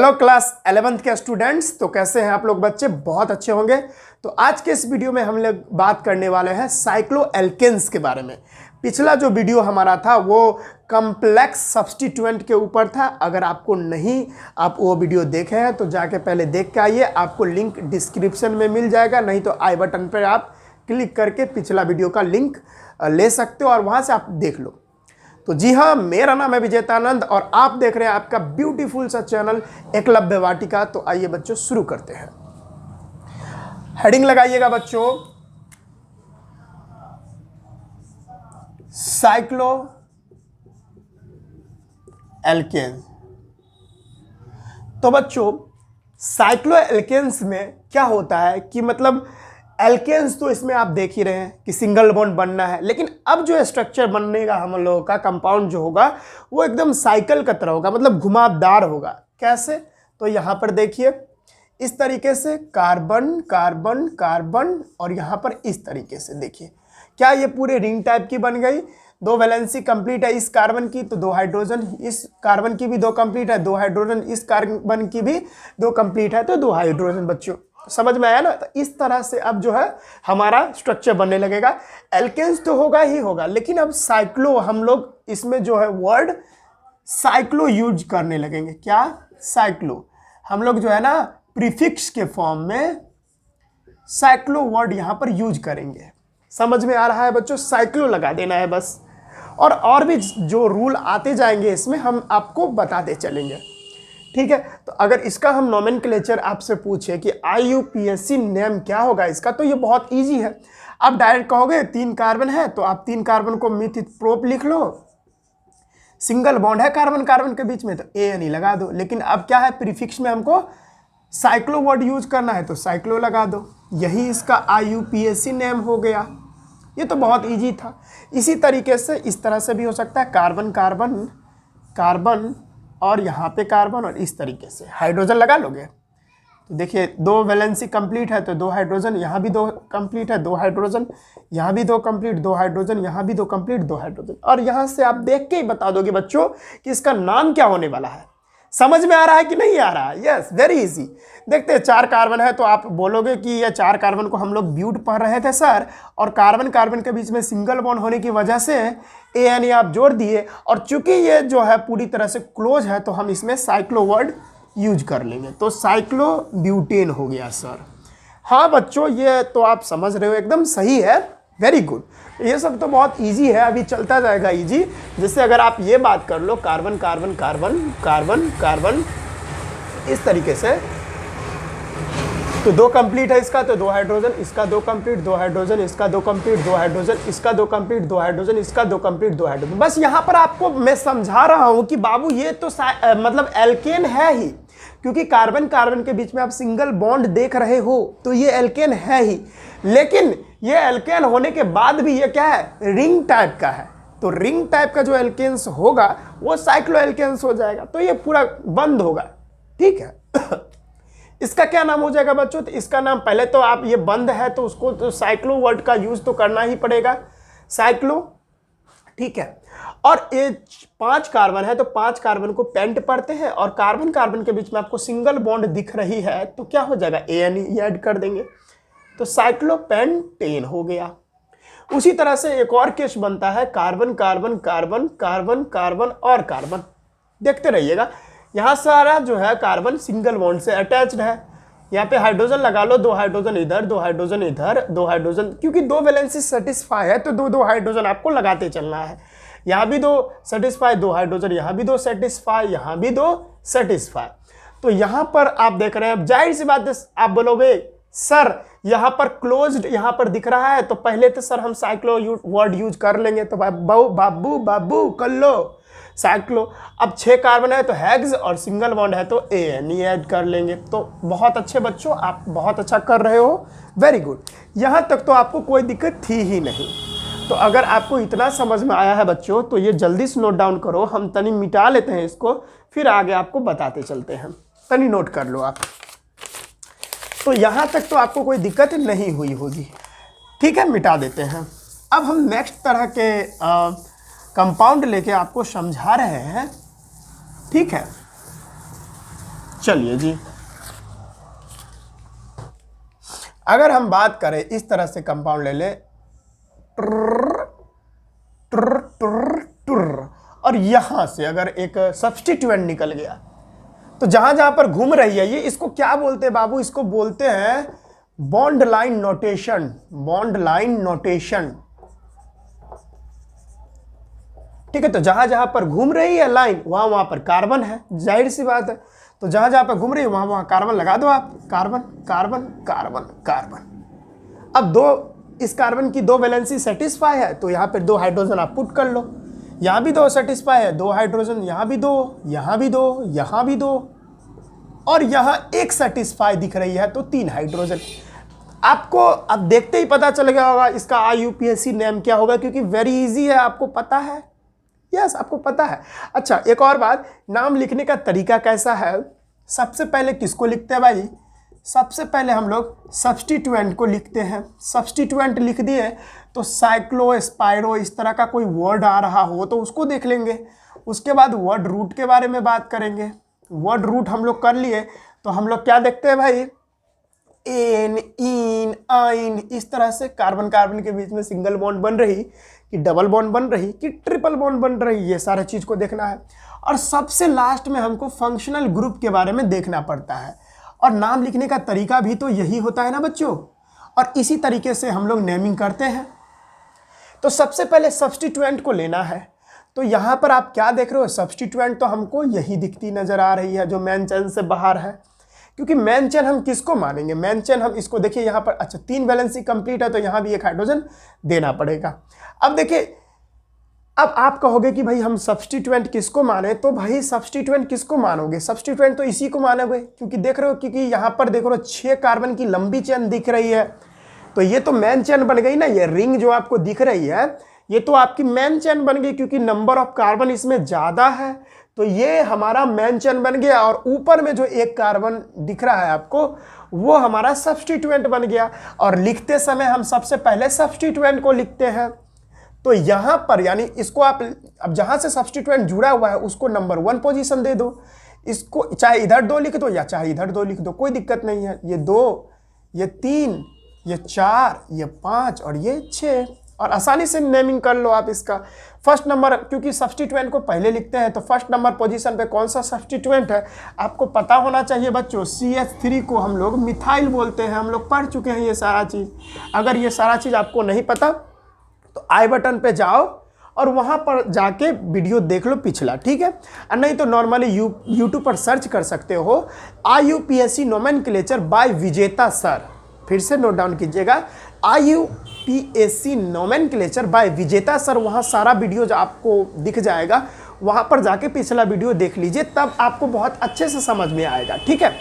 Hello class 11th के students, तो कैसे हैं आप लोग बच्चे? बहुत अच्छे होंगे। तो आज के इस वीडियो में हम लोग बात करने वाले हैं साइक्लोएल्केन्स के बारे में। पिछला जो वीडियो हमारा था वो कॉम्प्लेक्स सब्स्टिट्यूएंट के ऊपर था। अगर आपको नहीं आप वो वीडियो देखे हैं तो जाके पहले देख के आइए, आपको लिंक डिस्क्रिप्शन में मिल जाएगा, नहीं तो आई बटन पर आप क्लिक करके पिछला वीडियो का लिंक ले सकते हो और वहाँ से आप देख लो। तो जी हाँ, मेरा नाम है विजेतानंद और आप देख रहे हैं आपका ब्यूटीफुल सा चैनल एकलव्य वाटिका। तो आइए बच्चों शुरू करते हैं। हेडिंग लगाइएगा बच्चों, साइक्लो एल्केन्स। तो बच्चों साइक्लो एल्केन्स में क्या होता है कि मतलब एल्केन्स तो इसमें आप देख ही रहे हैं कि सिंगल बॉन्ड बनना है, लेकिन अब जो स्ट्रक्चर बनने का हम लोगों का कंपाउंड जो होगा वो एकदम साइकिल का तरह होगा, मतलब घुमावदार होगा। कैसे? तो यहाँ पर देखिए इस तरीके से कार्बन कार्बन कार्बन और यहाँ पर इस तरीके से देखिए, क्या ये पूरे रिंग टाइप की बन गई। दो वैलेंसी कंप्लीट है इस कार्बन की तो दो हाइड्रोजन, इस कार्बन की भी दो कंप्लीट है, दो हाइड्रोजन, इस कार्बन की भी दो कंप्लीट है तो दो हाइड्रोजन। बच्चों समझ में आया ना? तो इस तरह से अब जो है हमारा स्ट्रक्चर बनने लगेगा। एल्केन्स तो होगा ही होगा, लेकिन अब साइक्लो हम लोग इसमें जो है वर्ड साइक्लो यूज करने लगेंगे। क्या? साइक्लो। हम लोग जो है ना प्रीफिक्स के फॉर्म में साइक्लो वर्ड यहां पर यूज करेंगे। समझ में आ रहा है बच्चों? साइक्लो लगा देना है बस, और भी जो रूल आते जाएंगे इसमें हम आपको बताते चलेंगे। ठीक है, तो अगर इसका हम नोमेनक्लेचर आपसे पूछे कि IUPAC नेम क्या होगा इसका, तो ये बहुत इजी है। आप डायरेक्ट कहोगे 3 कार्बन है तो आप 3 कार्बन को मिथप्रोप लिख लो, सिंगल बॉन्ड है कार्बन कार्बन के बीच में तो ANE लगा दो। लेकिन अब क्या है, प्रीफिक्स में हमको साइक्लो वर्ड यूज करना है तो साइक्लो लगा दो, यही इसका IUPAC नेम हो गया। ये तो बहुत ईजी था। इसी तरीके से इस तरह से भी हो सकता है, कार्बन कार्बन कार्बन और यहाँ पे कार्बन और इस तरीके से हाइड्रोजन लगा लोगे तो देखिए दो वैलेंसी कंप्लीट है तो दो हाइड्रोजन, यहाँ भी दो कंप्लीट है, दो हाइड्रोजन, यहाँ भी दो कंप्लीट, दो हाइड्रोजन, यहाँ भी दो कंप्लीट, दो हाइड्रोजन। और यहाँ से आप देख के ही बता दोगे बच्चों कि इसका नाम क्या होने वाला है। समझ में आ रहा है कि नहीं आ रहा है? Yes, very easy. देखते हैं 4 कार्बन है तो आप बोलोगे कि ये 4 कार्बन को हम लोग ब्यूट पढ़ रहे थे सर, और कार्बन कार्बन के बीच में सिंगल बॉन्ड होने की वजह से ANE आप जोड़ दिए, और चूंकि ये जो है पूरी तरह से क्लोज है तो हम इसमें साइक्लो वर्ड यूज कर लेंगे, तो साइक्लो ब्यूटेन हो गया सर। हाँ बच्चों, ये तो आप समझ रहे हो, एकदम सही है, वेरी गुड। ये सब तो बहुत इजी है, अभी चलता जाएगा इजी। जैसे अगर आप ये बात कर low carbon carbon carbon carbon carbon इस तरीके से, तो दो कंप्लीट है इसका तो दो हाइड्रोजन, इसका दो कंप्लीट, दो हाइड्रोजन, इसका दो कंप्लीट, दो हाइड्रोजन, इसका दो कंप्लीट, दो हाइड्रोजन, इसका दो कंप्लीट, दो हाइड्रोजन। बस यहाँ पर आपको मैं समझा रहा हूँ कि बाबू ये तो मतलब एल्केन है ही, क्योंकि कार्बन कार्बन के बीच में आप सिंगल बॉन्ड देख रहे हो तो ये एल्केन है ही। लेकिन ये एल्केन होने के बाद भी ये क्या है, रिंग टाइप का है, तो रिंग टाइप का जो एल्केन्स होगा वो साइक्लो एल्केन्स हो जाएगा, तो ये पूरा बंद होगा। ठीक है इसका क्या नाम हो जाएगा बच्चों? तो इसका नाम, पहले तो आप ये बंद है तो उसको तो साइक्लो वर्ड का यूज तो करना ही पड़ेगा, साइक्लो। ठीक है, और ये 5 कार्बन है तो 5 कार्बन को पेंट पढ़ते हैं, और कार्बन कार्बन के बीच में आपको सिंगल बॉन्ड दिख रही है तो क्या हो जाएगा, ANE ऐड कर देंगे तो साइक्लोपेंटेन हो गया। उसी तरह से एक और केस बनता है carbon carbon carbon carbon carbon और कार्बन। देखते रहिएगा, यहाँ सारा जो है कार्बन सिंगल बॉन्ड से अटैच्ड है। यहाँ पे हाइड्रोजन लगा लो, दो हाइड्रोजन इधर, दो हाइड्रोजन इधर, दो हाइड्रोजन, क्योंकि दो वैलेंसी सेटिस्फाई है तो दो दो हाइड्रोजन आपको लगाते चलना है। यहाँ भी दो सेटिस्फाई, दो हाइड्रोजन, यहाँ भी दो सेटिस्फाई, यहाँ भी दो सेटिस्फाई। तो यहाँ पर आप देख रहे हैं, अब जाहिर सी बात है आप बोलोगे सर यहाँ पर क्लोज्ड यहाँ पर दिख रहा है तो पहले तो सर हम साइक्लो वर्ड यूज कर लेंगे, तो बाबू बाबू कर लो साइक्लो। अब 6 कार्बन है तो हेक्स, और सिंगल बॉन्ड है तो ANE ऐड कर लेंगे। तो बहुत अच्छे बच्चों, आप बहुत अच्छा कर रहे हो, वेरी गुड। यहाँ तक तो आपको कोई दिक्कत थी ही नहीं। तो अगर आपको इतना समझ में आया है बच्चों तो ये जल्दी से नोट डाउन करो, हम तनी मिटा लेते हैं इसको, फिर आगे आपको बताते चलते हैं। तनी नोट कर लो आप। तो यहाँ तक तो आपको कोई दिक्कत नहीं हुई होगी। ठीक है, मिटा देते हैं। अब हम नेक्स्ट तरह के कंपाउंड लेके आपको समझा रहे हैं। ठीक है, चलिए जी, अगर हम बात करें इस तरह से कंपाउंड ले ले, और यहां से अगर एक सब्स्टिट्यूएंट निकल गया तो जहां जहां पर घूम रही है ये, इसको क्या बोलते हैं बाबू? इसको बोलते हैं bond line notation. Bond line notation, ठीक है। तो जहां जहां पर घूम रही है लाइन वहां वहां पर कार्बन है, जाहिर सी बात है। तो जहां जहां पर घूम रही है वहां वहां कार्बन लगा दो आप, कार्बन कार्बन कार्बन कार्बन। अब इस कार्बन की 2 वैलेंसी सेटिस्फाई है तो यहां पर 2 हाइड्रोजन आप पुट कर लो। यहां भी 2 सेटिस्फाई है, 2 हाइड्रोजन, यहां भी 2, यहां भी 2, यहां भी 2, और यहां 1 सेटिस्फाई दिख रही है तो 3 हाइड्रोजन। आपको अब देखते ही पता चल गया होगा इसका IUPAC नेम क्या होगा, क्योंकि वेरी इजी है, आपको पता है। यस, आपको पता है। अच्छा, एक और बात, नाम लिखने का तरीका कैसा है? सबसे पहले किसको लिखते हैं भाई? सबसे पहले हम लोग सब्स्टिट्यूएंट को लिखते हैं। सब्स्टिट्यूएंट लिख दिए तो साइक्लो, स्पाइरो, इस तरह का कोई वर्ड आ रहा हो तो उसको देख लेंगे। उसके बाद वर्ड रूट के बारे में बात करेंगे। वर्ड रूट हम लोग कर लिए तो हम लोग क्या देखते हैं भाई? एन, इन, आइन, इस तरह से कार्बन कार्बन के बीच में सिंगल बॉन्ड बन रही कि डबल बॉन्ड बन रही कि ट्रिपल बॉन्ड बन रही, ये सारे चीज़ को देखना है। और सबसे लास्ट में हमको फंक्शनल ग्रुप के बारे में देखना पड़ता है। और नाम लिखने का तरीका भी तो यही होता है ना बच्चों, और इसी तरीके से हम लोग नेमिंग करते हैं। तो सबसे पहले सब्स्टिट्यूएंट को लेना है। तो यहाँ पर आप क्या देख रहे हो? सब्स्टिट्यूएंट तो हमको यही दिखती नजर आ रही है जो मेन चेन से बाहर है, क्योंकि मेन चेन हम किसको मानेंगे? मेन चेन हम इसको देखिए यहाँ पर, अच्छा 3 वैलेंसी कंप्लीट है तो यहाँ भी 1 हाइड्रोजन देना पड़ेगा। अब देखिए, अब आप कहोगे कि भाई हम सब्स्टिट्यूएंट किसको माने? तो भाई सब्स्टिट्यूएंट किसको मानोगे? सब्स्टिट्यूएंट तो इसी को मानोगे, क्योंकि देख रहे हो क्योंकि यहाँ पर देख रहे हो 6 कार्बन की लंबी चेन दिख रही है, तो ये तो मेन चेन बन गई ना। ये रिंग जो आपको दिख रही है ये तो आपकी मेन चेन बन गई, क्योंकि नंबर ऑफ कार्बन इसमें ज़्यादा है तो ये हमारा मेन चेन बन गया। और ऊपर में जो 1 कार्बन दिख रहा है आपको वो हमारा सब्स्टिट्यूएंट बन गया। और लिखते समय हम सबसे पहले सब्स्टिट्यूएंट को लिखते हैं। तो यहाँ पर यानी इसको आप अब जहाँ से सब्स्टिट्यूएंट जुड़ा हुआ है उसको नंबर 1 पोजीशन दे दो। इसको चाहे इधर 2 लिख दो या चाहे इधर 2 लिख दो, कोई दिक्कत नहीं है। ये 2, ये 3, ये 4, ये 5 और ये 6, और आसानी से नेमिंग कर लो आप इसका। फर्स्ट नंबर, क्योंकि सब्स्टिट्यूएंट को पहले लिखते हैं तो फर्स्ट नंबर पोजीशन पे कौन सा सब्स्टिट्यूएंट है आपको पता होना चाहिए बच्चों। CH3 को हम लोग मिथाइल बोलते हैं, हम लोग पढ़ चुके हैं ये सारा चीज़। अगर ये सारा चीज़ आपको नहीं पता तो आई बटन पे जाओ और वहाँ पर जाके वीडियो देख लो पिछला, ठीक है। और नहीं तो नॉर्मली यूट्यूब पर सर्च कर सकते हो IUPAC नोमेनक्लेचर बाय विजेता सर। फिर से नोट डाउन कीजिएगा, IUPAC नोमेनक्लेचर बाय विजेता सर। वहाँ सारा वीडियो जो आपको दिख जाएगा, वहाँ पर जाके पिछला वीडियो देख लीजिए, तब आपको बहुत अच्छे से समझ में आएगा, ठीक है।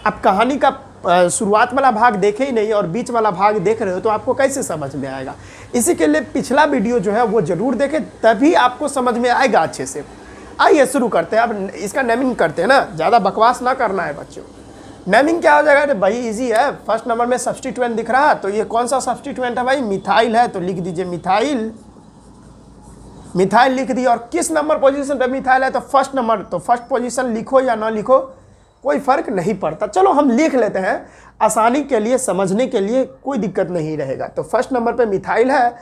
अब कहानी का शुरुआत वाला भाग देखे ही नहीं और बीच वाला भाग देख रहे हो तो आपको कैसे समझ में आएगा? इसी के लिए पिछला वीडियो जो है वो जरूर देखें, तभी आपको समझ में आएगा अच्छे से। आइए शुरू करते हैं। अब इसका नेमिंग करते हैं ना, ज़्यादा बकवास ना करना है बच्चों। नेमिंग क्या हो जाएगा? अरे भाई इजी है। फर्स्ट नंबर में सब्स्टिट्यूएंट दिख रहा है तो ये कौन सा सब्स्टिट्यूएंट है भाई? मिथाइल है, तो लिख दीजिए मिथाइल। मिथाइल लिख दिया। और किस नंबर पोजीशन पे मिथाइल है? तो फर्स्ट नंबर। तो फर्स्ट पोजीशन लिखो या ना लिखो कोई फर्क नहीं पड़ता, चलो हम लिख लेते हैं आसानी के लिए, समझने के लिए कोई दिक्कत नहीं रहेगा। तो फर्स्ट नंबर पे मिथाइल है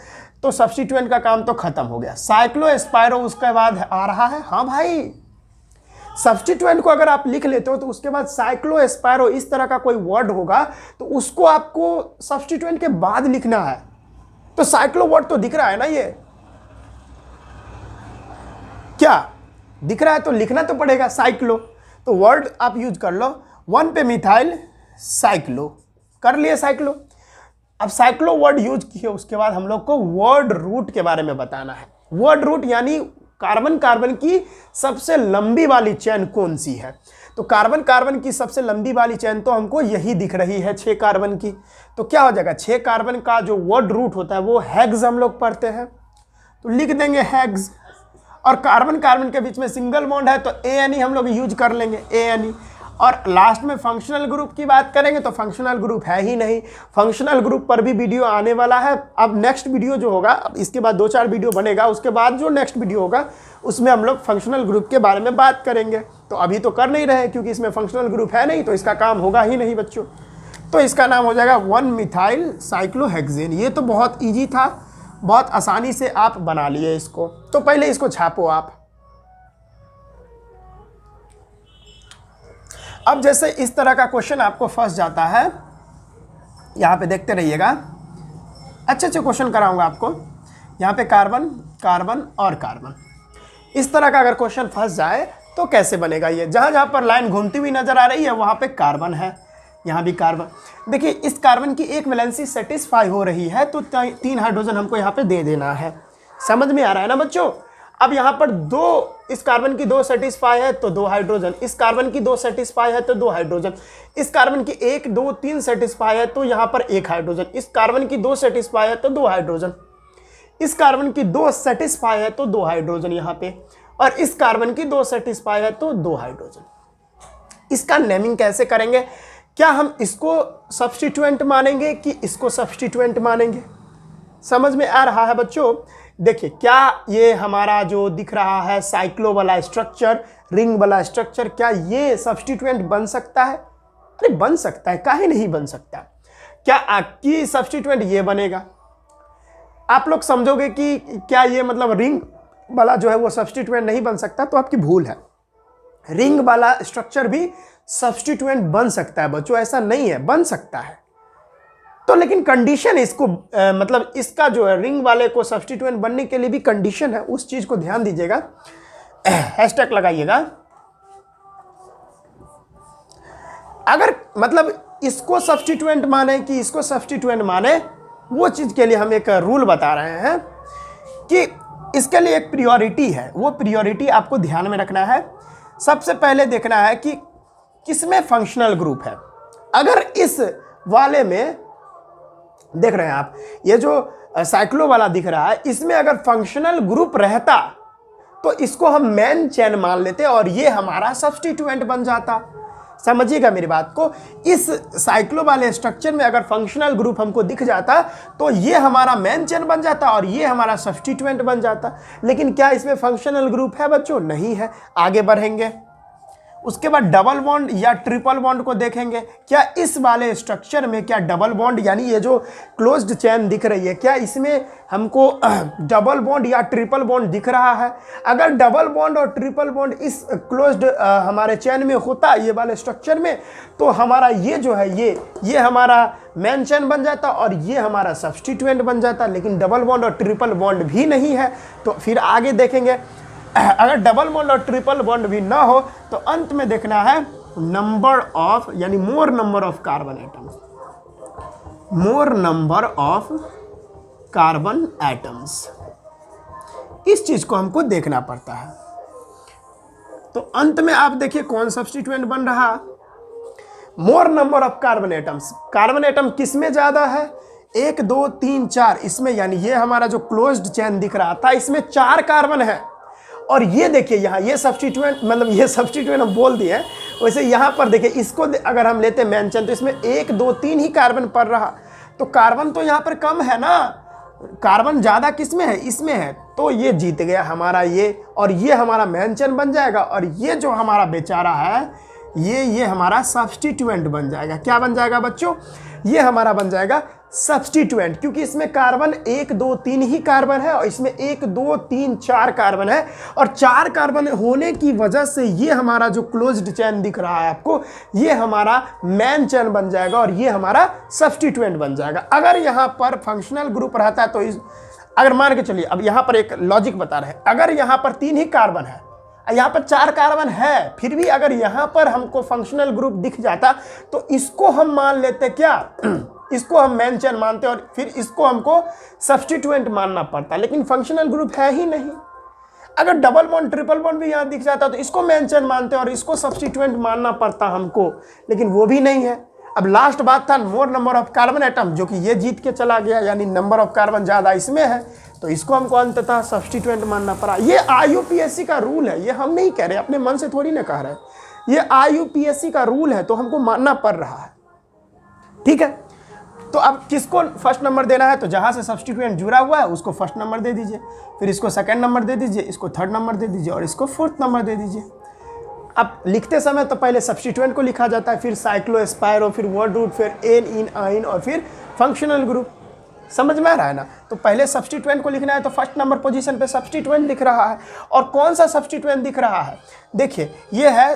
तो सब्स्टिट्यूएंट का काम तो खत्म हो गया। साइक्लो, स्पाइरो उसके बाद आ रहा है। हाँ भाई, सब्स्टिट्यूएंट को अगर आप लिख लेते हो तो उसके बाद साइक्लो, स्पाइरो इस तरह का कोई वर्ड होगा तो उसको आपको सब्स्टिट्यूएंट के बाद लिखना है। तो साइक्लो वर्ड तो दिख रहा है ना, ये क्या दिख रहा है तो लिखना तो पड़ेगा साइक्लो। तो वर्ड आप यूज कर लो। 1 पे मिथाइल, साइक्लो कर लिए साइक्लो। अब साइक्लो वर्ड यूज किए उसके बाद हम लोग को वर्ड रूट के बारे में बताना है। वर्ड रूट यानी कार्बन कार्बन की सबसे लंबी वाली चेन कौन सी है? तो कार्बन कार्बन की सबसे लंबी वाली चेन तो हमको यही दिख रही है 6 कार्बन की। तो क्या हो जाएगा? 6 कार्बन का जो वर्ड रूट होता है वो हेक्स हम लोग पढ़ते हैं, तो लिख देंगे हेक्स। और कार्बन कार्बन के बीच में सिंगल बॉन्ड है तो ANE हम लोग यूज कर लेंगे, ANE। और लास्ट में फंक्शनल ग्रुप की बात करेंगे तो फंक्शनल ग्रुप है ही नहीं। फंक्शनल ग्रुप पर भी वीडियो आने वाला है। अब नेक्स्ट वीडियो जो होगा, अब इसके बाद 2-4 वीडियो बनेगा, उसके बाद जो नेक्स्ट वीडियो होगा उसमें हम लोग फंक्शनल ग्रुप के बारे में बात करेंगे। तो अभी तो कर नहीं रहे क्योंकि इसमें फंक्शनल ग्रुप है नहीं, तो इसका काम होगा ही नहीं बच्चों। तो इसका नाम हो जाएगा 1 मिथाइल साइक्लोहेक्सेन। ये तो बहुत ईजी था, बहुत आसानी से आप बना लिए इसको। तो पहले इसको छापो आप। अब जैसे इस तरह का क्वेश्चन आपको फंस जाता है, यहाँ पे देखते रहिएगा, अच्छे अच्छे क्वेश्चन कराऊंगा आपको। यहाँ पे कार्बन कार्बन और कार्बन, इस तरह का अगर क्वेश्चन फंस जाए तो कैसे बनेगा ये। जहाँ जहाँ पर लाइन घूमती हुई नजर आ रही है वहाँ पे कार्बन है, यहाँ भी कार्बन। देखिए इस कार्बन की एक वैलेंसी सेटिस्फाई हो रही है तो 3 हाइड्रोजन हमको यहाँ पे दे देना है। समझ में आ रहा है ना बच्चों। अब यहाँ पर 2, इस कार्बन की 2 सेटिस्फाई है तो 2 हाइड्रोजन, इस कार्बन की 2 सेटिस्फाई है तो 2 हाइड्रोजन, इस कार्बन की 1 2 3 सेटिस्फाई है तो यहाँ पर 1 हाइड्रोजन, इस कार्बन की 2 सेटिस्फाई है तो 2 हाइड्रोजन, इस कार्बन की 2 सेटिस्फाई है तो 2 हाइड्रोजन यहाँ पे, और इस कार्बन की 2 सेटिस्फाई है तो 2 हाइड्रोजन। इसका नेमिंग कैसे करेंगे? क्या हम इसको सब्स्टिट्यूएंट मानेंगे कि इसको सब्स्टिट्यूएंट मानेंगे? समझ में आ रहा है बच्चों। देखिए क्या ये हमारा जो दिख रहा है साइक्लो वाला स्ट्रक्चर, रिंग वाला स्ट्रक्चर, क्या ये सब्स्टिट्यूएंट बन सकता है? अरे बन सकता है, काहे नहीं बन सकता। क्या आपकी सब्स्टिट्यूएंट ये बनेगा? आप लोग समझोगे कि क्या ये मतलब रिंग वाला जो है वो सब्स्टिट्यूएंट नहीं बन सकता, तो आपकी भूल है। रिंग वाला स्ट्रक्चर भी सब्स्टिट्यूएंट बन सकता है बच्चों, ऐसा नहीं है, बन सकता है। तो लेकिन कंडीशन इसको मतलब इसका जो है रिंग वाले को सब्स्टिट्यूएंट बनने के लिए भी कंडीशन है, उस चीज को ध्यान दीजिएगा, हैशटैग लगाइएगा। अगर मतलब इसको सब्स्टिट्यूएंट माने कि इसको सब्स्टिट्यूएंट माने, वो चीज के लिए हम एक रूल बता रहे हैं कि इसके लिए एक प्रियोरिटी है। वो प्रियोरिटी आपको ध्यान में रखना है। सबसे पहले देखना है कि किसमें फंक्शनल ग्रुप है। अगर इस वाले में देख रहे हैं आप, ये जो साइक्लो वाला दिख रहा है, इसमें अगर फंक्शनल ग्रुप रहता तो इसको हम मेन चेन मान लेते और ये हमारा सब्स्टिट्यूएंट बन जाता। समझिएगा मेरी बात को। इस साइक्लो वाले स्ट्रक्चर में अगर फंक्शनल ग्रुप हमको दिख जाता तो ये हमारा मेन चेन बन जाता और ये हमारा सब्स्टिट्यूएंट बन जाता। लेकिन क्या इसमें फंक्शनल ग्रुप है बच्चों? नहीं है। आगे बढ़ेंगे, उसके बाद डबल बॉन्ड या ट्रिपल बॉन्ड को देखेंगे। क्या इस वाले स्ट्रक्चर में क्या डबल बॉन्ड, यानी ये जो क्लोज्ड चेन दिख रही है, क्या इसमें हमको डबल बॉन्ड या ट्रिपल बॉन्ड दिख रहा है? अगर डबल बॉन्ड और ट्रिपल बॉन्ड इस क्लोज्ड हमारे चेन में होता, ये वाले स्ट्रक्चर में, तो हमारा ये जो है ये हमारा मेन चेन बन जाता और ये हमारा सब्स्टिट्यूएंट बन जाता। लेकिन डबल बॉन्ड और ट्रिपल बॉन्ड भी नहीं है। तो फिर आगे देखेंगे, अगर डबल बॉन्ड और ट्रिपल बॉन्ड भी ना हो तो अंत में देखना है नंबर ऑफ, यानी मोर number of carbon atoms, more number of carbon atoms. इस चीज को हमको देखना पड़ता है। तो अंत में आप देखिए कौन सब्स्टिट्यूएंट बन रहा, मोर number of carbon atoms. Carbon atom किस में ज्यादा है? 1 2 3 4 इसमें, यानी ये हमारा जो क्लोज्ड चेन दिख रहा था इसमें 4 कार्बन है। और ये देखिए यहाँ ये सब्स्टिट्यूएंट, मतलब ये सब्स्टिट्यूएंट हम बोल दिए। वैसे यहाँ पर देखिए इसको अगर हम लेते मेन चेन तो इसमें 1 2 3 ही कार्बन पड़ रहा, तो कार्बन तो यहाँ पर कम है ना, कार्बन ज़्यादा किस में है? इसमें है। तो ये जीत गया हमारा ये, और ये हमारा मेन चेन बन जाएगा। और ये जो हमारा बेचारा है ये हमारा सब्स्टिट्यूएंट बन जाएगा। क्या बन जाएगा बच्चों? ये हमारा बन जाएगा सब्स्टिट्यूएंट, क्योंकि इसमें कार्बन 1 2 3 ही कार्बन है और इसमें 1 2 3 4 कार्बन है। और 4 कार्बन होने की वजह से ये हमारा जो क्लोज्ड चेन दिख रहा है आपको, ये हमारा मेन चेन बन जाएगा और ये हमारा सब्स्टिट्यूएंट बन जाएगा। अगर यहाँ पर फंक्शनल ग्रुप रहता है तो अगर मान के चलिए, अब यहाँ पर एक लॉजिक बता रहे हैं, अगर यहाँ पर 3 ही कार्बन है, यहाँ पर 4 कार्बन है, फिर भी अगर यहाँ पर हमको फंक्शनल ग्रुप दिख जाता तो इसको हम मान लेते क्या? इसको हम मेन चेन मानते और फिर इसको हमको सब्स्टिट्यूएंट मानना पड़ता। लेकिन फंक्शनल ग्रुप है ही नहीं। अगर डबल बॉन्ड ट्रिपल बॉन्ड भी यहाँ दिख जाता तो इसको मेन चेन मानते और इसको सब्स्टिट्यूएंट मानना पड़ता हमको, लेकिन वो भी नहीं है। अब लास्ट बात था मोर नंबर ऑफ कार्बन एटम, जो कि ये जीत के चला गया, यानी नंबर ऑफ कार्बन ज़्यादा इसमें है, तो इसको हमको अंततः सब्स्टिट्यूएंट मानना पड़ा। ये IUPAC का रूल है, ये हम नहीं कह रहे, अपने मन से थोड़ी ना कह रहे, ये IUPAC का रूल है, तो हमको मानना पड़ रहा है। ठीक है, तो अब किसको फर्स्ट नंबर देना है? तो जहाँ से सब्स्टिट्यूएंट जुड़ा हुआ है उसको फर्स्ट नंबर दे दीजिए, फिर इसको सेकंड नंबर दे दीजिए, इसको थर्ड नंबर दे दीजिए और इसको फोर्थ नंबर दे दीजिए। अब लिखते समय तो पहले सब्स्टिट्यूएंट को लिखा जाता है, फिर साइक्लो स्पायरो, फिर वर्ड रूट, फिर एन इन आइन और फिर फंक्शनल ग्रुप। समझ में आ रहा है ना? तो पहले सब्स्टिट्यूएंट को लिखना है तो फर्स्ट नंबर पोजीशन पे सब्स्टिट्यूएंट दिख रहा है। और कौन सा सब्स्टिट्यूएंट दिख रहा है? देखिए ये है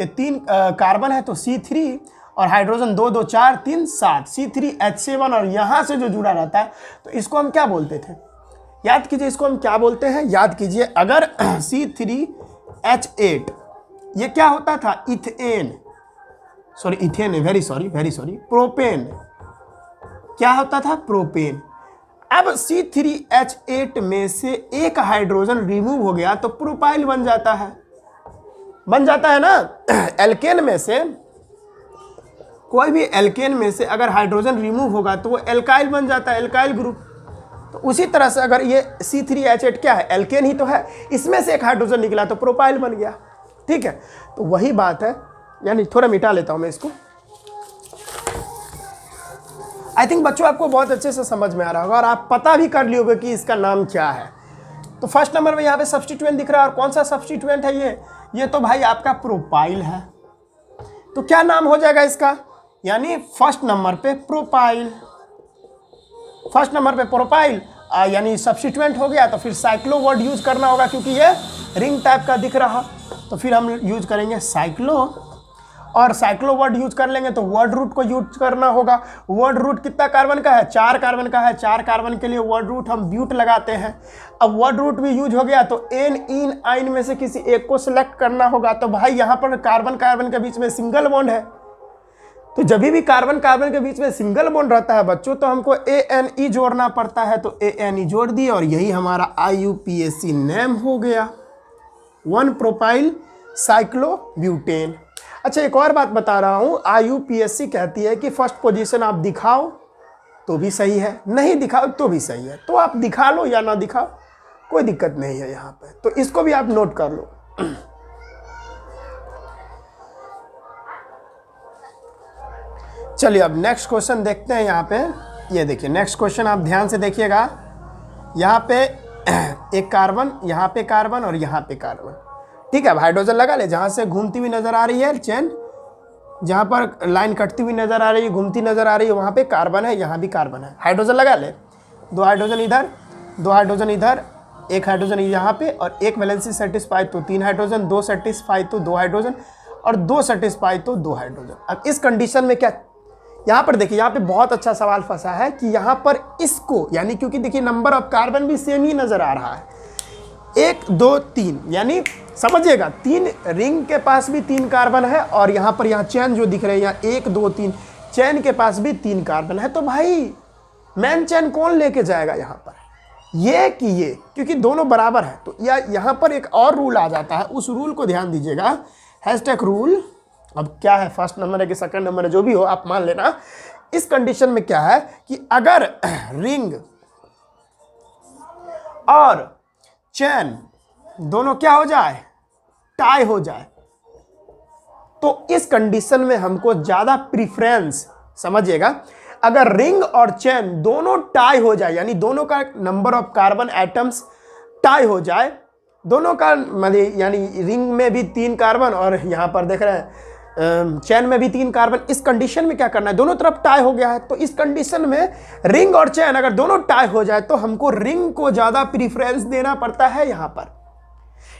3 कार्बन है तो C3 और हाइड्रोजन 2 2 4 3 7 C3H7 और यहाँ से जो जुड़ा रहता है तो इसको हम क्या बोलते थे? याद कीजिए इसको हम क्या बोलते हैं, याद कीजिए। अगर C3H8 ये क्या होता था? Ethane, sorry ethane, very sorry propane. क्या होता था? प्रोपेन। अब C3H8 में से एक हाइड्रोजन रिमूव हो गया तो प्रोपाइल बन जाता है ना। एल्केन में से कोई भी एल्केन में से अगर हाइड्रोजन रिमूव होगा तो वो एल्काइल बन जाता है, एल्काइल ग्रुप। तो उसी तरह से अगर ये C3H8 क्या है? एल्केन ही तो है, इसमें से एक हाइड्रोजन निकला तो प्रोपाइल बन गया। ठीक है, तो वही बात है, यानी थोड़ा मिटा लेता हूं मैं इसको। आई थिंक बच्चों आपको बहुत अच्छे से समझ में आ रहा होगा और आप पता भी कर लियोगे कि इसका नाम क्या है। तो फर्स्ट नंबर में यहाँ पे सब्स्टिट्यूएंट दिख रहा है और कौन सा सब्स्टिट्यूएंट है ये तो भाई आपका प्रोपाइल है। तो क्या नाम हो जाएगा इसका? यानी फर्स्ट नंबर पे प्रोपाइल, फर्स्ट नंबर पे प्रोपाइल यानी सब्स्टिट्यूएंट हो गया। तो फिर साइक्लो वर्ड यूज करना होगा क्योंकि ये रिंग टाइप का दिख रहा, तो फिर हम यूज करेंगे साइक्लो। और साइक्लो वर्ड यूज कर लेंगे तो वर्ड रूट को यूज करना होगा। वर्ड रूट कितना कार्बन का है? 4 कार्बन का है। 4 कार्बन के लिए वर्ड रूट हम ब्यूट लगाते हैं। अब वर्ड रूट भी यूज हो गया तो एन इन आइन में से किसी एक को सिलेक्ट करना होगा। तो भाई यहाँ पर कार्बन कार्बन के बीच में सिंगल बॉन्ड है, तो जब भी कार्बन कार्बन के बीच में सिंगल बॉन्ड रहता है बच्चों तो हमको ANE जोड़ना पड़ता है। तो ANE जोड़ दिए और यही हमारा IUPAC नेम हो गया, 1 प्रोपाइल साइक्लोब्यूटेन। अच्छा एक और बात बता रहा हूँ, IUPAC कहती है कि फर्स्ट पोजीशन आप दिखाओ तो भी सही है, नहीं दिखाओ तो भी सही है। तो आप दिखा लो या ना दिखाओ कोई दिक्कत नहीं है यहाँ पे, तो इसको भी आप नोट कर लो। चलिए अब नेक्स्ट क्वेश्चन देखते हैं। यहाँ पे ये देखिए नेक्स्ट क्वेश्चन, आप ध्यान से देखिएगा। यहाँ पे एक कार्बन, यहाँ पे कार्बन और यहाँ पे कार्बन। ठीक है, अब हाइड्रोजन लगा ले। जहाँ से घूमती हुई नजर आ रही है चेन, जहाँ पर लाइन कटती हुई नजर आ रही है, घूमती नजर आ रही है, वहाँ पे कार्बन है, यहाँ भी कार्बन है। हाइड्रोजन लगा ले, 2 हाइड्रोजन इधर, 2 हाइड्रोजन इधर, 1 हाइड्रोजन यहाँ पे और 1 वैलेंसी सेटिस्फाई तो 3 हाइड्रोजन, 2 सेटिस्फाई तो 2 हाइड्रोजन और 2 सेटिस्फाई तो 2 हाइड्रोजन। अब इस कंडीशन में क्या, यहाँ पर देखिए, यहाँ पे बहुत अच्छा सवाल फंसा है कि यहाँ पर इसको, यानी क्योंकि देखिए नंबर ऑफ कार्बन भी सेम ही नजर आ रहा है, 1 2 3, यानी समझिएगा 3 रिंग के पास भी 3 कार्बन है और यहाँ पर यहाँ चैन जो दिख रहे हैं यहाँ 1 2 3 चैन के पास भी 3 कार्बन है। तो भाई मेन चैन कौन लेके जाएगा यहाँ पर, ये कि ये, क्योंकि दोनों बराबर है। तो या यहाँ पर एक और रूल आ जाता है, उस रूल को ध्यान दीजिएगा, हैशटैग रूल। अब क्या है, फर्स्ट नंबर है कि सेकंड नंबर है, जो भी हो आप मान लेना। इस कंडीशन में क्या है कि अगर रिंग और चैन दोनों क्या हो जाए, टाई हो जाए, तो इस कंडीशन में हमको ज्यादा प्रीफरेंस, समझिएगा, अगर रिंग और चैन दोनों टाई हो जाए, यानी दोनों का number of carbon atoms tie हो जाए, दोनों का मतलब यानी रिंग में भी 3 कार्बन और यहाँ पर देख रहे हैं चैन में भी 3 कार्बन, इस कंडीशन में क्या करना है, दोनों तरफ टाई हो गया है। तो इस कंडीशन में रिंग और चैन अगर दोनों टाई हो जाए तो हमको रिंग को ज्यादा प्रीफरेंस देना पड़ता है। यहाँ पर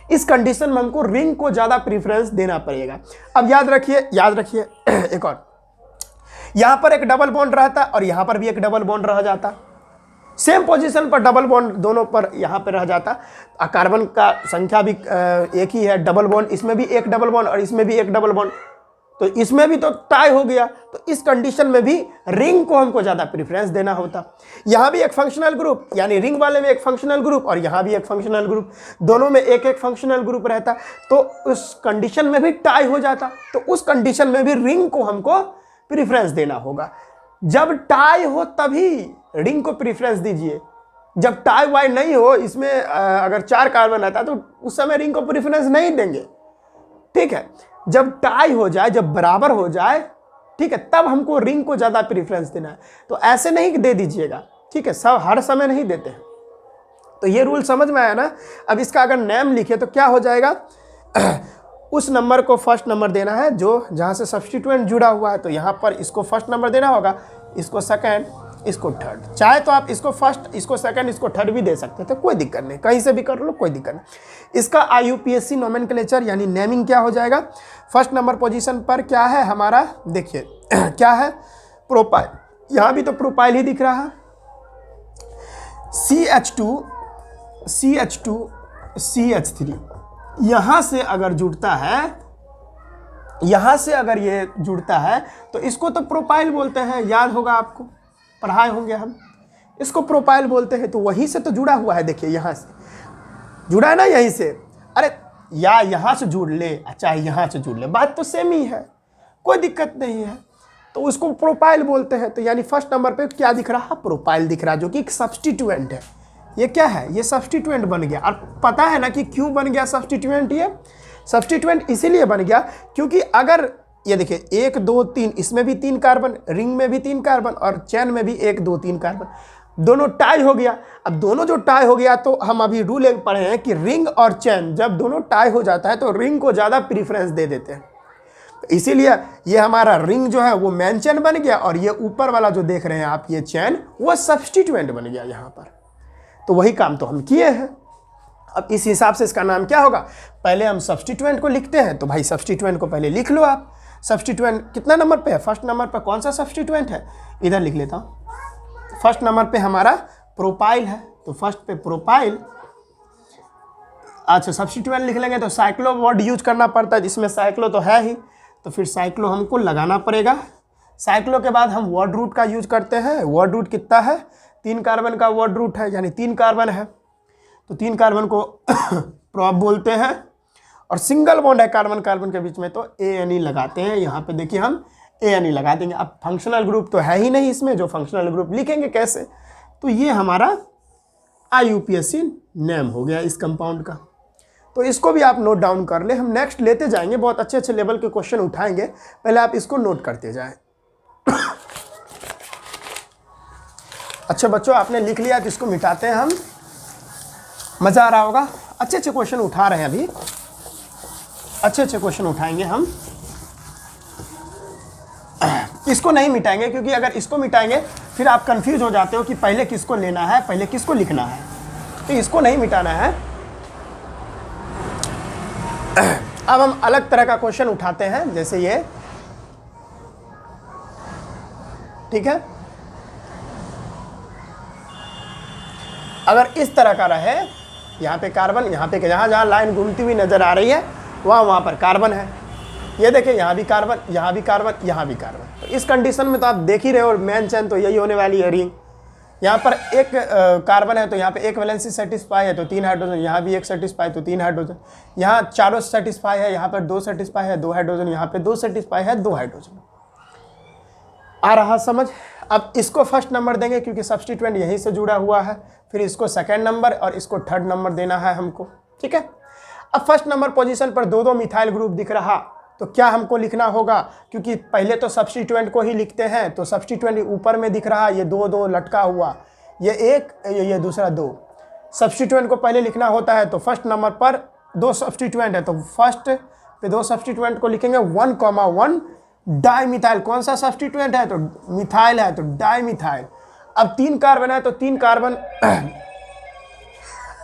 इस कंडीशन में हमको रिंग को ज्यादा प्रीफरेंस देना पड़ेगा। अब याद रखिए एक और, यहां पर एक डबल बॉन्ड रहता और यहां पर भी एक डबल बॉन्ड रह जाता, सेम पोजीशन पर डबल बॉन्ड दोनों पर यहां पर रह जाता। कार्बन का संख्या भी एक ही है, डबल बॉन्ड, इसमें भी एक डबल बॉन्ड और इसमें भी एक डबल बॉन्ड, तो इसमें भी तो टाई हो गया। तो इस कंडीशन में भी रिंग को हमको ज्यादा प्रेफरेंस देना होता। यहां भी एक फंक्शनल ग्रुप, यानी रिंग वाले में एक फंक्शनल ग्रुप और यहां भी एक फंक्शनल ग्रुप, दोनों में एक एक फंक्शनल ग्रुप रहता, तो उस कंडीशन में भी टाई हो जाता। तो उस कंडीशन में भी रिंग को हमको प्रेफरेंस देना होगा। जब टाई हो तभी रिंग को प्रेफरेंस दीजिए, जब टाई वाई नहीं हो, इसमें अगर 4 कार्बन आता तो उस समय रिंग को प्रेफरेंस नहीं देंगे। ठीक है, जब टाई हो जाए, जब बराबर हो जाए, ठीक है, तब हमको रिंग को ज्यादा प्रेफरेंस देना है। तो ऐसे नहीं दे दीजिएगा, ठीक है, सब हर समय नहीं देते हैं। तो ये रूल समझ में आया ना। अब इसका अगर नेम लिखे तो क्या हो जाएगा, उस नंबर को फर्स्ट नंबर देना है जो जहाँ से सब्स्टिट्यूएंट जुड़ा हुआ है, तो यहाँ पर इसको फर्स्ट नंबर देना होगा, इसको सेकंड, इसको थर्ड। चाहे तो आप इसको फर्स्ट, इसको सेकंड, इसको थर्ड भी दे सकते थे, कोई दिक्कत नहीं, कहीं से भी कर लो, कोई दिक्कत नहीं। इसका IUPAC नोमेनक्लेचर यानी नेमिंग क्या हो जाएगा? फर्स्ट नंबर पोजीशन पर क्या है हमारा, देखिए क्या है, प्रोपाइल, यहाँ भी तो प्रोपाइल ही दिख रहा है, CH2 CH3, यहाँ से अगर जुड़ता है, यहाँ से अगर ये जुड़ता है तो इसको तो प्रोपाइल बोलते हैं, याद होगा आपको, पढ़ाए होंगे हम, इसको प्रोपाइल बोलते हैं। तो वहीं से तो जुड़ा हुआ है, देखिए यहाँ से जुड़ा है ना, यहीं से, अरे या यहाँ से जुड़ ले, अच्छा यहाँ से जुड़ ले, बात तो सेम ही है, कोई दिक्कत नहीं है, तो उसको प्रोपाइल बोलते हैं। तो यानी फर्स्ट नंबर पे क्या दिख रहा है? प्रोपाइल दिख रहा है, जो कि एक सब्स्टिट्यूएंट है। ये क्या है? ये सब्स्टिट्यूएंट बन गया। और पता है ना कि क्यों बन गया सब्स्टिट्यूएंट? ये सब्स्टिट्यूएंट इसीलिए बन गया क्योंकि अगर ये देखिए 1 2 3, इसमें भी 3 कार्बन, रिंग में भी 3 कार्बन और चैन में भी 1 2 3 कार्बन, दोनों टाई हो गया। अब दोनों जो टाई हो गया तो हम अभी रूल एक पढ़े हैं कि रिंग और चैन जब दोनों टाई हो जाता है तो रिंग को ज़्यादा प्रीफरेंस दे देते हैं। इसीलिए ये हमारा रिंग जो है वो मेन चैन बन गया और ये ऊपर वाला जो देख रहे हैं आप, ये चैन, वो सब्स्टिट्यूएंट बन गया यहाँ पर। तो वही काम तो हम किए हैं। अब इस हिसाब से इसका नाम क्या होगा? पहले हम सब्स्टिट्यूएंट को लिखते हैं, तो भाई सब्स्टिट्यूएंट को पहले लिख लो आप। सब्स्टिट्यूएंट कितना नंबर पे है? फर्स्ट नंबर पर कौन सा सब्स्टिट्यूएंट है? इधर लिख लेता हूँ। फर्स्ट नंबर पे हमारा प्रोपाइल है, तो फर्स्ट पे प्रोपाइल। अच्छा, सब्स्टिट्यूएंट लिख लेंगे तो साइक्लो वर्ड यूज करना पड़ता है, जिसमें साइक्लो तो है ही, तो फिर साइक्लो हमको लगाना पड़ेगा। साइक्लो के बाद हम वर्ड रूट का यूज करते हैं। वर्ड रूट कितना है? 3 कार्बन का वर्ड रूट है, यानी 3 कार्बन है, तो 3 कार्बन को प्रोप बोलते हैं। और सिंगल बॉन्ड है कार्बन कार्बन के बीच में, तो ANE लगाते हैं। यहाँ पे देखिए हम ANE लगा देंगे। अब फंक्शनल ग्रुप तो है ही नहीं इसमें, जो फंक्शनल ग्रुप लिखेंगे कैसे? तो ये हमारा IUPAC नेम हो गया इस कंपाउंड का। तो इसको भी आप नोट डाउन कर ले, हम नेक्स्ट लेते जाएंगे, बहुत अच्छे अच्छे लेवल के क्वेश्चन उठाएंगे, पहले आप इसको नोट करते जाएं। अच्छा बच्चों, आपने लिख लिया तो इसको मिटाते हैं हम, मज़ा आ रहा होगा। अच्छे अच्छे क्वेश्चन उठा रहे हैं अभी, अच्छे अच्छे क्वेश्चन उठाएंगे हम। इसको नहीं मिटाएंगे क्योंकि अगर इसको मिटाएंगे फिर आप कंफ्यूज हो जाते हो कि पहले किसको लेना है, पहले किसको लिखना है, तो इसको नहीं मिटाना है। अब हम अलग तरह का क्वेश्चन उठाते हैं, जैसे ये, ठीक है। अगर इस तरह का रहे, यहाँ पे कार्बन, यहाँ पे जहाँ जहाँ लाइन घूमती हुई नजर आ रही है वहाँ पर कार्बन है। ये देखिए यहाँ भी कार्बन, यहाँ भी कार्बन, यहाँ भी कार्बन। तो इस कंडीशन में तो आप देख ही रहे हो, मेन चैन तो यही होने वाली है, रिंग। यहाँ पर एक कार्बन है तो यहाँ पे एक वैलेंसी सेटिस्फाई है तो 3 हाइड्रोजन, यहाँ भी एक सेटिस्फाई तो 3 हाइड्रोजन, यहाँ चारों सेटिस्फाई है, यहाँ पर 2 सेटिस्फाई है 2 हाइड्रोजन, यहाँ पे 2 सेटिस्फाई है 2 हाइड्रोजन। आ रहा समझ? अब इसको फर्स्ट नंबर देंगे क्योंकि सब्स्टिट्यूएंट यहीं से जुड़ा हुआ है, फिर इसको सेकेंड नंबर और इसको थर्ड नंबर देना है हमको, ठीक है। अब फर्स्ट नंबर पोजीशन पर 2 मिथाइल ग्रुप दिख रहा, तो क्या हमको लिखना होगा? क्योंकि पहले तो सब्स्टिट्यूएंट को ही लिखते हैं, तो सब्स्टिट्यूएंट ऊपर में दिख रहा, ये 2 लटका हुआ, ये एक, ये दूसरा 2। सब्स्टिट्यूएंट को पहले लिखना होता है, तो फर्स्ट नंबर पर 2 सब्स्टिट्यूएंट है, तो फर्स्ट पे 2 सब्स्टिट्यूएंट को लिखेंगे 1,1 डाइमिथाइल। कौन सा सब्स्टिट्यूएंट है? तो मिथाइल है, तो डाइमिथाइल। अब 3 कार्बन है तो 3 कार्बन।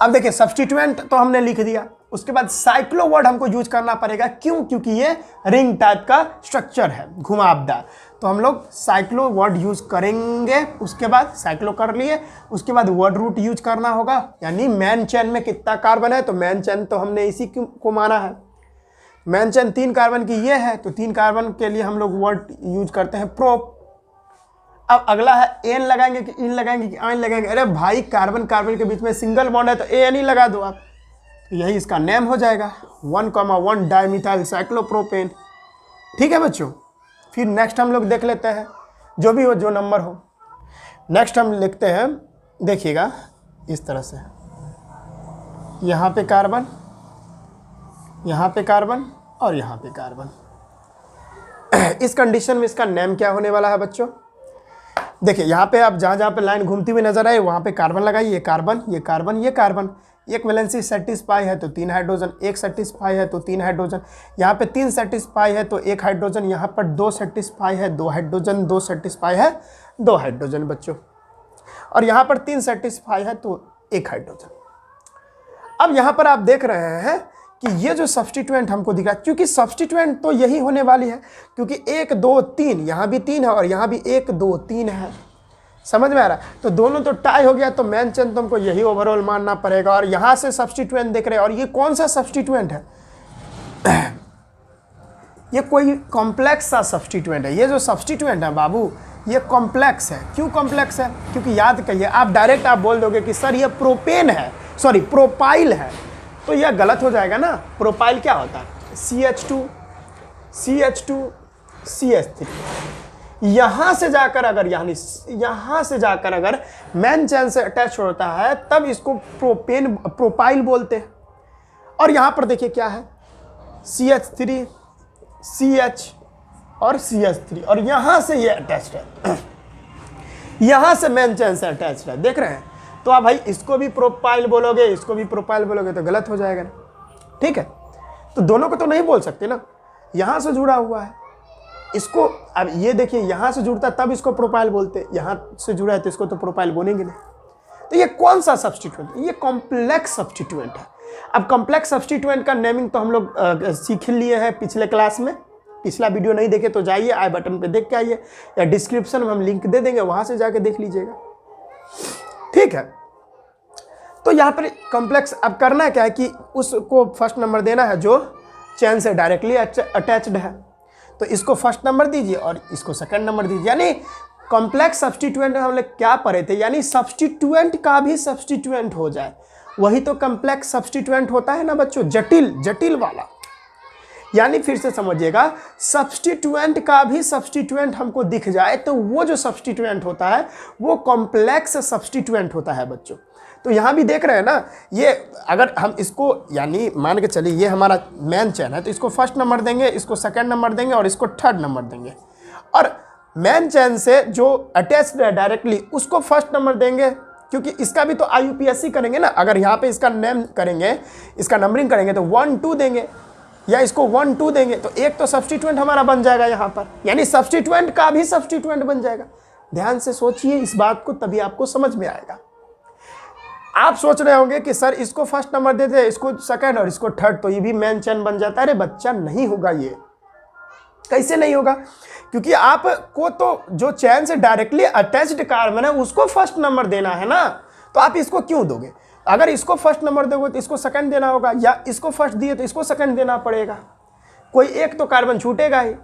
अब देखिए सब्स्टिट्यूएंट तो हमने लिख दिया, उसके बाद साइक्लो वर्ड हमको यूज करना पड़ेगा। क्यों? क्योंकि ये रिंग टाइप का स्ट्रक्चर है, घुमावदार, तो हम लोग साइक्लो वर्ड यूज करेंगे। उसके बाद साइक्लो कर लिए, उसके बाद वर्ड रूट यूज करना होगा, यानी मेन चैन में कितना कार्बन है, तो मेन चैन तो हमने इसी को माना है। मेन चैन 3 कार्बन की ये है, तो 3 कार्बन के लिए हम लोग वर्ड यूज करते हैं प्रोप। अब अगला है एन लगाएंगे कि इन लगाएंगे कि आइन लगाएंगे? अरे भाई कार्बन कार्बन के बीच में सिंगल बॉन्ड है तो ANE लगा दो आप, तो यही इसका नेम हो जाएगा 1,1 डाइमिथाइल साइक्लोप्रोपेन। ठीक है बच्चों, फिर नेक्स्ट हम लोग देख लेते हैं, जो भी हो, जो नंबर हो। नेक्स्ट हम लिखते हैं, देखिएगा इस तरह से, यहाँ पे कार्बन, यहाँ पे कार्बन और यहाँ पे कार्बन। इस कंडीशन में इसका नेम क्या होने वाला है बच्चों? देखिए यहाँ पे आप जहाँ जहाँ पे लाइन घूमती हुई नजर आए वहाँ पे कार्बन लगाइए, ये कार्बन, ये कार्बन, ये कार्बन, एक वैलेंसी सेटिस्फाई है तो 3 हाइड्रोजन, एक सेटिस्फाई है तो 3 हाइड्रोजन, यहाँ पे 3 सेटिस्फाई है तो 1 हाइड्रोजन, यहाँ पर 2 सेटिस्फाई है 2 हाइड्रोजन, 2 सेटिस्फाई है 2 हाइड्रोजन बच्चों, और यहाँ पर 3 सेटिस्फाई है तो 1 हाइड्रोजन। अब यहाँ पर आप देख रहे हैं कि ये जो सब्स्टिट्यूएंट हमको दिख रहा है, क्योंकि सब्स्टिट्यूएंट तो यही होने वाली है, क्योंकि 1 2 3 यहाँ भी 3 है और यहाँ भी 1 2 3 है, समझ में आ रहा है। तो दोनों तो टाई हो गया, तो मेन चेन तुमको यही ओवरऑल मानना पड़ेगा। और यहाँ से सब्स्टिट्यूएंट देख रहे हैं, और ये कौन सा सब्स्टिट्यूएंट है? ये कोई कॉम्प्लेक्स सा सब्स्टिट्यूएंट है। ये जो सब्स्टिट्यूएंट है बाबू, ये कॉम्प्लेक्स है। क्यों कॉम्प्लेक्स है? क्योंकि याद करिए, आप डायरेक्ट आप बोल दोगे कि सर ये प्रोपेन है, सॉरी प्रोपाइल है, तो यह गलत हो जाएगा ना। प्रोपाइल क्या होता है? CH2 CH3। यहाँ से जाकर अगर यहाँ से जाकर अगर मेन चेन से अटैच होता है तब इसको प्रोपाइल बोलते हैं। और यहाँ पर देखिए क्या है, CH3 CH और CH3, और यहाँ से ये अटैच्ड है, यहाँ से मेन चेन से अटैच्ड है, देख रहे हैं। तो आप भाई इसको भी प्रोपाइल बोलोगे, इसको भी प्रोपाइल बोलोगे तो गलत हो जाएगा ना, ठीक है। तो दोनों को तो नहीं बोल सकते ना, यहाँ से जुड़ा हुआ है इसको। अब ये देखिए, यहाँ से जुड़ता तब इसको प्रोपाइल बोलते, यहाँ से जुड़ा है तो इसको तो प्रोपाइल बोलेंगे नहीं। तो ये कौन सा सब्स्टिट्यूएंट है? ये कॉम्प्लेक्स सब्स्टिट्यूएंट है। अब कॉम्प्लेक्स सब्स्टिट्यूएंट का नेमिंग तो हम लोग सीख लिए हैं पिछले क्लास में। पिछला वीडियो नहीं देखे तो जाइए, आई बटन पे देख के आइए, या डिस्क्रिप्शन में हम लिंक दे देंगे, वहाँ से जाके देख लीजिएगा, ठीक है। तो यहाँ पर कॉम्प्लेक्स, अब करना क्या है कि उसको फर्स्ट नंबर देना है जो चेन से डायरेक्टली अटैच्ड है, तो इसको फर्स्ट नंबर दीजिए और इसको सेकंड नंबर दीजिए। यानी कॉम्प्लेक्स सब्स्टिट्यूएंट हम लोग क्या पढ़े थे, यानी सब्स्टिट्यूएंट का भी सब्स्टिट्यूएंट हो जाए, वही तो कॉम्प्लेक्स सब्स्टिट्यूएंट होता है ना बच्चों, जटिल वाला। यानी फिर से समझिएगा, सब्स्टिट्यूएंट का भी सब्स्टिट्यूएंट हमको दिख जाए तो वो जो सब्स्टिट्यूएंट होता है वो कॉम्प्लेक्स सब्स्टिट्यूएंट होता है बच्चों। तो यहाँ भी देख रहे हैं ना, ये अगर हम इसको यानी मान के चलिए ये हमारा मेन चेन है, तो इसको फर्स्ट नंबर देंगे, इसको सेकंड नंबर देंगे और इसको थर्ड नंबर देंगे। और मेन चेन से जो अटैच्ड है डायरेक्टली उसको फर्स्ट नंबर देंगे, क्योंकि इसका भी तो IUPAC करेंगे ना। अगर यहाँ पे इसका नेम करेंगे, इसका नंबरिंग करेंगे तो 1 2 देंगे, या इसको 1 2 देंगे, तो एक तो सब्स्टिट्यूएंट हमारा बन जाएगा यहाँ पर, यानी सब्स्टिट्यूएंट का भी सब्स्टिट्यूएंट बन जाएगा। ध्यान से सोचिए इस बात को, तभी आपको समझ में आएगा। आप सोच रहे होंगे कि सर इसको फर्स्ट नंबर देते, इसको सेकंड और इसको थर्ड, तो ये भी मेन चेन बन जाता है। अरे बच्चा, नहीं होगा। ये कैसे नहीं होगा? क्योंकि आपको तो जो चेन से डायरेक्टली अटैच्ड कार्बन है उसको फर्स्ट नंबर देना है ना, तो आप इसको क्यों दोगे? अगर इसको फर्स्ट नंबर दोगे तो इसको सेकंड देना होगा, या इसको फर्स्ट दिए तो इसको सेकंड देना पड़ेगा, कोई एक तो कार्बन छूटेगा ही।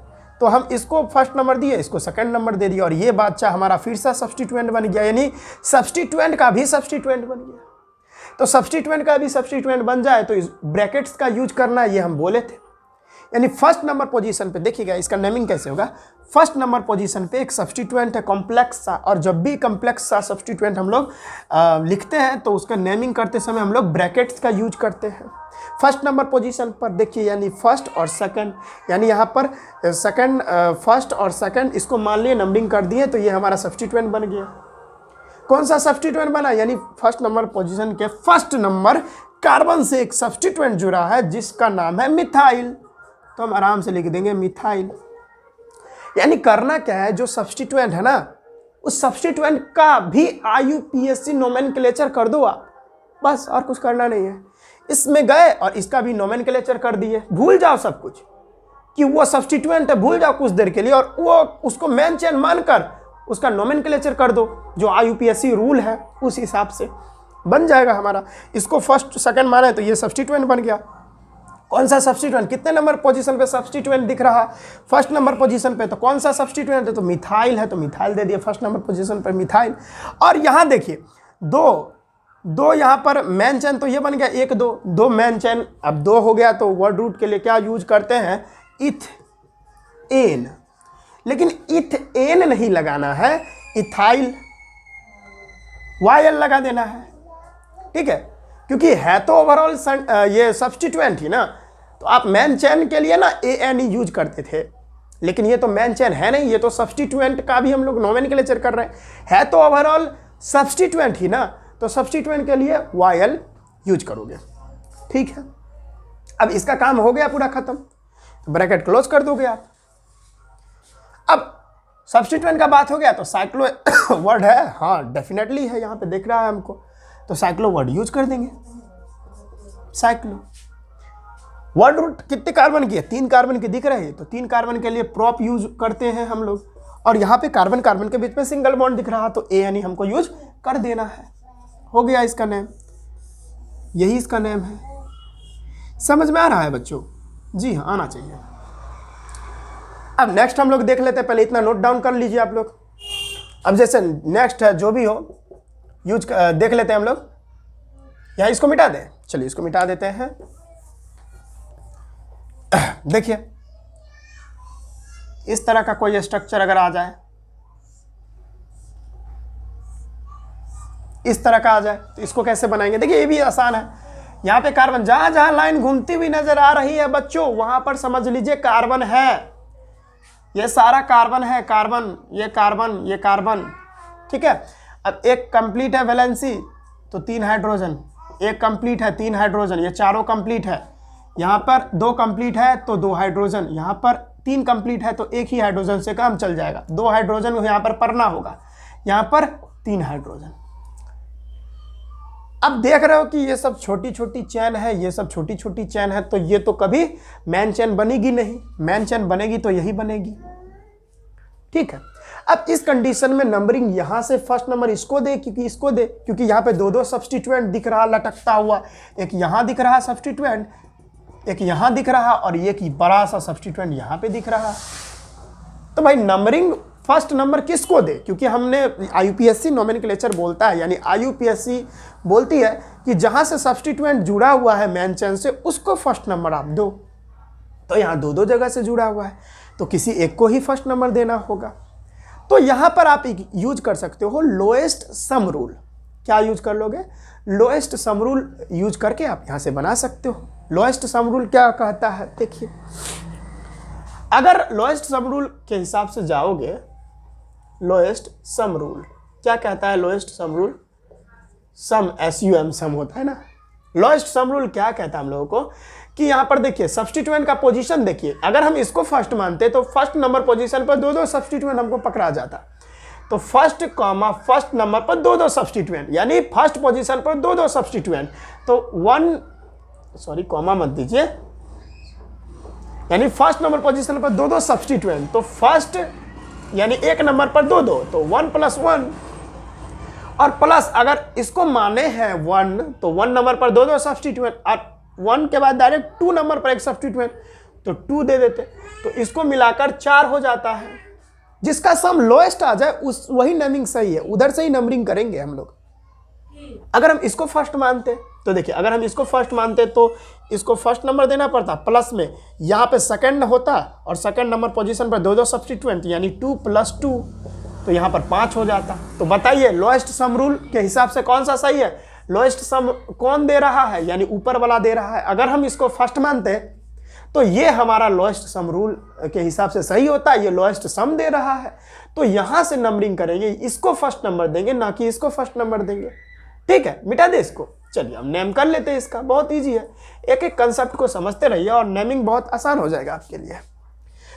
तो हम इसको फर्स्ट नंबर दिए, इसको सेकंड नंबर दे दिया, और ये बादशाह हमारा फिर से सब्स्टिट्यूएंट बन गया, यानी सब्स्टिट्यूएंट का भी सब्स्टिट्यूएंट बन गया। तो सब्स्टिट्यूएंट का भी सब्स्टिट्यूएंट बन जाए तो इस ब्रैकेट्स का यूज करना, ये हम बोले थे। यानी फर्स्ट नंबर पोजीशन पे देखिएगा इसका नेमिंग कैसे होगा। फर्स्ट नंबर पोजीशन पे एक सब्स्टिट्यूएंट है कॉम्प्लेक्स सा, और जब भी कॉम्प्लेक्स सा सब्स्टिट्यूएंट हम लोग लिखते हैं तो उसका नेमिंग करते समय हम लोग ब्रैकेट्स का यूज करते हैं। फर्स्ट नंबर पोजीशन पर देखिए, यानी फर्स्ट और सेकंड, यानी यहाँ पर सेकंड, फर्स्ट और सेकंड इसको मान लिए नंबरिंग कर दिए, तो ये हमारा सब्स्टिट्यूएंट बन गया। कौन सा सब्स्टिट्यूएंट बना? यानी फर्स्ट नंबर पोजीशन के फर्स्ट नंबर कार्बन से एक सब्स्टिट्यूएंट जुड़ा है जिसका नाम है मिथाइल, तो हम आराम से लिख देंगे मिथाइल। यानी करना क्या है, जो सब्स्टिट्यूएंट है ना उस सब्स्टिट्यूएंट का भी IUPAC नोमेनक्लेचर कर दो आप, बस, और कुछ करना नहीं है। इसमें गए और इसका भी नोमेनक्लेचर कर दिए, भूल जाओ सब कुछ कि वो सब्स्टिट्यूएंट है, भूल जाओ कुछ देर के लिए, और वो उसको मेन चेन मानकर उसका नोमेनक्लेचर कर दो, जो IUPAC रूल है उस हिसाब से बन जाएगा हमारा। इसको फर्स्ट सेकंड माने तो ये सब्स्टिट्यूएंट बन गया। कौन सा सब्स्टिट्यूएंट, कितने नंबर पोजीशन पे सब्स्टिट्यूएंट दिख रहा? फर्स्ट नंबर पोजीशन पे। तो कौन सा सब्स्टिट्यूएंट है? तो मिथाइल है, तो मिथाइल दे दिए फर्स्ट नंबर पोजीशन पे मिथाइल। और यहाँ देखिए दो यहाँ पर मेन चेन, तो ये बन गया 1 2 2 मेन चेन। अब 2 हो गया तो वर्ड रूट के लिए क्या यूज करते हैं? इथेन। लेकिन इथेन नहीं लगाना है, इथाइल, YL लगा देना है, ठीक है, क्योंकि है तो ओवरऑल ये सब्स्टिट्यूएंट ही ना। तो आप मेन चेन के लिए ना ANE यूज करते थे, लेकिन ये तो मेन चेन है नहीं, ये तो सब्स्टिट्यूएंट का भी हम लोग नोमेनक्लेचर कर रहे हैं, है तो ओवरऑल सब्स्टिट्यूएंट ही ना। तो सब्स्टिट्यूएंट के लिए YL यूज करोगे। ठीक है, अब इसका काम हो गया पूरा खत्म, तो ब्रैकेट क्लोज कर दोगे आप। अब सब्स्टिट्यूएंट का बात हो गया, तो साइक्लो वर्ड है, हाँ डेफिनेटली है, यहाँ पे दिख रहा है हमको, तो साइक्लो वर्ड यूज कर देंगे। साइक्लो वर्ड रूट कितने कार्बन की है, 3 कार्बन की दिख रही है, तो 3 कार्बन के लिए प्रॉप यूज करते हैं हम लोग, और यहाँ पे कार्बन कार्बन के बीच में सिंगल बॉन्ड दिख रहा, तो ANE हमको यूज कर देना है। हो गया इसका नेम, यही इसका नेम है। समझ में आ रहा है बच्चों? जी हाँ, आना चाहिए। अब नेक्स्ट हम लोग देख लेते हैं, पहले इतना नोट डाउन कर लीजिए आप लोग। अब जैसे नेक्स्ट है जो भी हो यूज देख लेते हैं हम लोग। यहाँ इसको मिटा दें, चलिए इसको मिटा देते हैं। देखिए इस तरह का कोई स्ट्रक्चर अगर आ जाए, इस तरह का आ जाए, तो इसको कैसे बनाएंगे? देखिए ये भी आसान है। यहाँ पे कार्बन, जहां जहां लाइन घूमती हुई नजर आ रही है बच्चों, वहां पर समझ लीजिए कार्बन है। ये सारा कार्बन है, कार्बन, ये कार्बन, ये कार्बन। ठीक है, अब एक कंप्लीट है वैलेंसी, तो 3 हाइड्रोजन, एक कंप्लीट है 3 हाइड्रोजन, ये चारों कंप्लीट है। यहाँ पर 2 कंप्लीट है तो 2 हाइड्रोजन, यहाँ पर 3 कंप्लीट है तो 1 ही हाइड्रोजन से काम चल जाएगा। 2 हाइड्रोजन यहाँ पर पढ़ना होगा, यहाँ पर 3 हाइड्रोजन। अब देख रहे हो कि ये सब छोटी छोटी चैन है, ये सब छोटी छोटी चैन है, तो ये तो कभी मैन चैन बनेगी नहीं। मैन चैन बनेगी तो यही बनेगी। ठीक है, अब इस कंडीशन में नंबरिंग यहां से फर्स्ट नंबर इसको दे, क्योंकि इसको दे, क्योंकि यहाँ पे 2 सब्स्टिट्यूएंट दिख रहा लटकता हुआ, एक यहाँ दिख रहा सब्स्टिट्यूएंट, एक यहाँ दिख रहा, और एक बड़ा सा सब्स्टिट्यूएंट यहाँ पे दिख रहा। तो भाई नंबरिंग फर्स्ट नंबर किसको दे? क्योंकि हमने IUPAC नोमेनक्लेचर बोलता है, यानी IUPAC बोलती है कि जहां से सब्स्टिट्यूएंट जुड़ा हुआ है मैन चैन से, उसको फर्स्ट नंबर आप दो। तो यहाँ 2 जगह से जुड़ा हुआ है, तो किसी एक को ही फर्स्ट नंबर देना होगा। तो यहाँ पर आप यूज कर सकते हो लोएस्ट सम रूल। क्या यूज कर लोगे? लोएस्ट सम रूल यूज करके आप यहाँ से बना सकते हो। लोएस्ट सम रूल क्या कहता है? देखिए, अगर लोएस्ट सम रूल के हिसाब से जाओगे, लोएस्ट सम रूल क्या कहता है? लोएस्ट सम रूल, सम SUM सम होता है ना। लोएस्ट सम रूल क्या कहता है हम लोगों को कि यहाँ पर देखिए सब्स्टिट्यूएंट का पोजीशन देखिए, अगर हम इसको फर्स्ट मानते तो फर्स्ट नंबर पोजीशन पर 2 सब्स्टिट्यूएंट हमको पकड़ा जाता। तो फर्स्ट कॉमा फर्स्ट नंबर पर 2 सब्स्टिट्यूएंट, यानी फर्स्ट पोजीशन पर 2 सब्स्टिट्यूएंट, तो कॉमा मत दीजिए, यानी फर्स्ट नंबर पोजीशन पर 2 सब्स्टिट्यूएंट, तो फर्स्ट यानी 1 नंबर पर 2, तो 1 + 1, और प्लस अगर इसको माने हैं 1, तो 1 नंबर पर 2 सब्स्टिट्यूएंट, और 1 के बाद डायरेक्ट 2 नंबर पर 1 सब्स्टिट्यूएंट, तो 2 दे देते, तो इसको मिलाकर 4 हो जाता है। जिसका सम लोएस्ट आ जाए उस वही नेमिंग सही है, उधर से ही नंबरिंग करेंगे हम लोग। अगर हम इसको फर्स्ट मानते तो देखिए, अगर हम इसको फर्स्ट मानते तो इसको फर्स्ट नंबर देना पड़ता, प्लस में यहाँ पे सेकंड होता, और सेकंड नंबर पोजीशन पर 2 सब्स्टिट्यूएंट, यानी 2 + 2, तो यहाँ पर 5 हो जाता। तो बताइए लोएस्ट सम रूल के हिसाब से कौन सा सही है? लोएस्ट सम कौन दे रहा है? यानी ऊपर वाला दे रहा है। अगर हम इसको फर्स्ट मानते तो ये हमारा लोएस्ट सम रूल के हिसाब से सही होता है, ये लोएस्ट सम दे रहा है, तो यहां से नंबरिंग करेंगे, इसको फर्स्ट नंबर देंगे, ना कि इसको फर्स्ट नंबर देंगे। ठीक है, मिटा दे इसको। चलिए हम नेम कर लेते हैं इसका, बहुत ईजी है। एक एक कंसेप्ट को समझते रहिए और नेमिंग बहुत आसान हो जाएगा आपके लिए।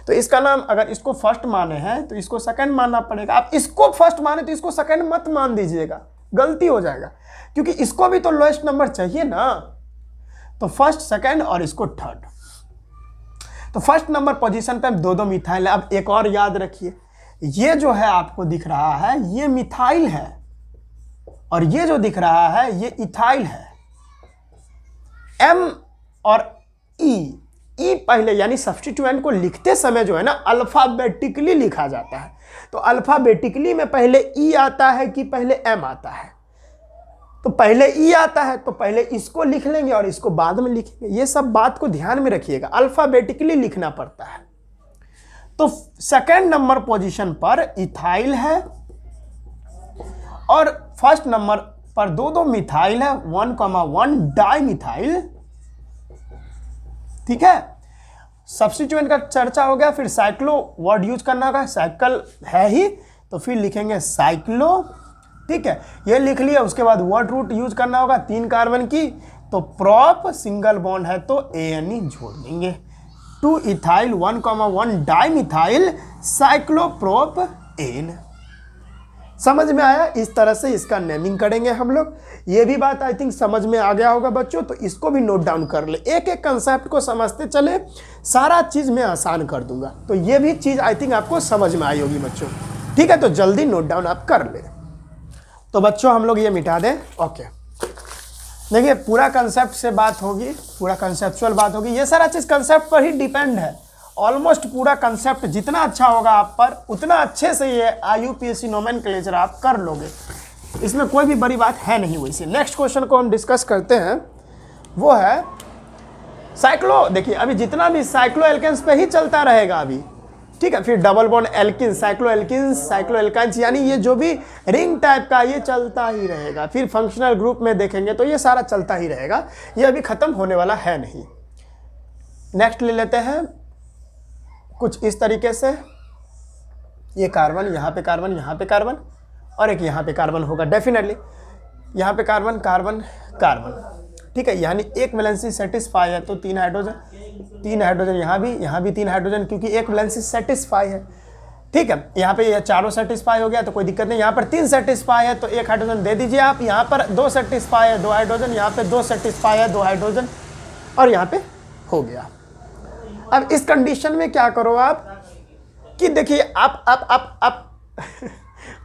तो इसका नाम, अगर इसको फर्स्ट माने हैं तो इसको सेकंड मानना पड़ेगा। आप इसको फर्स्ट माने तो इसको सेकंड मत मान दीजिएगा, गलती हो जाएगा, क्योंकि इसको भी तो लोएस्ट नंबर चाहिए ना। तो फर्स्ट, सेकंड और इसको थर्ड। तो फर्स्ट नंबर पोजीशन पे 2 मिथाइल है। अब एक और याद रखिए, ये जो है आपको दिख रहा है ये मिथाइल है, और ये जो दिख रहा है ये इथाइल है। M और E पहले, यानी सब्स्टिट्यूएंट को लिखते समय जो है ना अल्फाबेटिकली लिखा जाता है। तो अल्फाबेटिकली में पहले E आता है कि पहले M आता है? तो पहले E आता है, तो पहले इसको लिख लेंगे और इसको बाद में लिखेंगे। ये सब बात को ध्यान में रखिएगा, अल्फाबेटिकली लिखना पड़ता है। तो सेकंड नंबर पोजीशन पर इथाइल है, और फर्स्ट नंबर पर 2 मिथाइल है, 1,1 डाइमिथाइल। ठीक है, सब्स्टिट्यूएंट का चर्चा हो गया। फिर साइक्लो वर्ड यूज करना होगा, साइकिल है ही तो फिर लिखेंगे साइक्लो। ठीक है, ये लिख लिया। उसके बाद वर्ड रूट यूज करना होगा, 3 कार्बन की तो प्रोप सिंगल बॉन्ड है तो ANE जोड़ देंगे। 2 इथाइल 1,1 डाइमिथाइल साइक्लोप्रोपेन। समझ में आया? इस तरह से इसका नेमिंग करेंगे हम लोग। ये भी बात आई थिंक समझ में आ गया होगा बच्चों, तो इसको भी नोट डाउन कर ले। एक एक कंसेप्ट को समझते चले, सारा चीज़ मैं आसान कर दूंगा। तो ये भी चीज़ आई थिंक आपको समझ में आई होगी बच्चों। ठीक है, तो जल्दी नोट डाउन आप कर ले। तो बच्चों हम लोग ये मिटा दें। ओके, देखिए पूरा कंसेप्ट से बात होगी, पूरा कंसेप्चुअल बात होगी। ये सारा चीज़ कंसेप्ट पर ही डिपेंड है। ऑलमोस्ट पूरा कंसेप्ट जितना अच्छा होगा आप पर, उतना अच्छे से ये IUPAC नोमेनक्लेचर आप कर लोगे। इसमें कोई भी बड़ी बात है नहीं। वैसे नेक्स्ट क्वेश्चन को हम डिस्कस करते हैं, वो है साइक्लो। देखिए अभी जितना भी साइक्लो एल्केन्स पे ही चलता रहेगा अभी, ठीक है। फिर double bond alkenes, cyclo alkenes, cyclo alkynes, यानी ये जो भी रिंग टाइप का ये चलता ही रहेगा। फिर फंक्शनल ग्रुप में देखेंगे तो ये सारा चलता ही रहेगा, ये अभी ख़त्म होने वाला है नहीं। नेक्स्ट ले लेते हैं कुछ इस तरीके से, ये कार्बन, यहाँ पे कार्बन, यहाँ पे कार्बन, और एक यहाँ पे कार्बन होगा डेफिनेटली। यहाँ पे कार्बन कार्बन कार्बन, ठीक है। यानी एक वैलेंसी सेटिस्फाई है तो 3 हाइड्रोजन, 3 हाइड्रोजन यहाँ भी 3 हाइड्रोजन, क्योंकि एक वैलेंसी सेटिस्फाई है, ठीक है। यहाँ पे ये चारों सेटिस्फाई हो गया तो कोई दिक्कत नहीं। यहाँ पर 3 सेटिस्फाई है तो 1 हाइड्रोजन दे दीजिए आप। यहाँ पर 2 सेटिस्फाई है 2 हाइड्रोजन, यहाँ पे 2 सेटिस्फाई है 2 हाइड्रोजन, और यहाँ पे हो गया। अब इस कंडीशन में क्या करो आप कि देखिए आप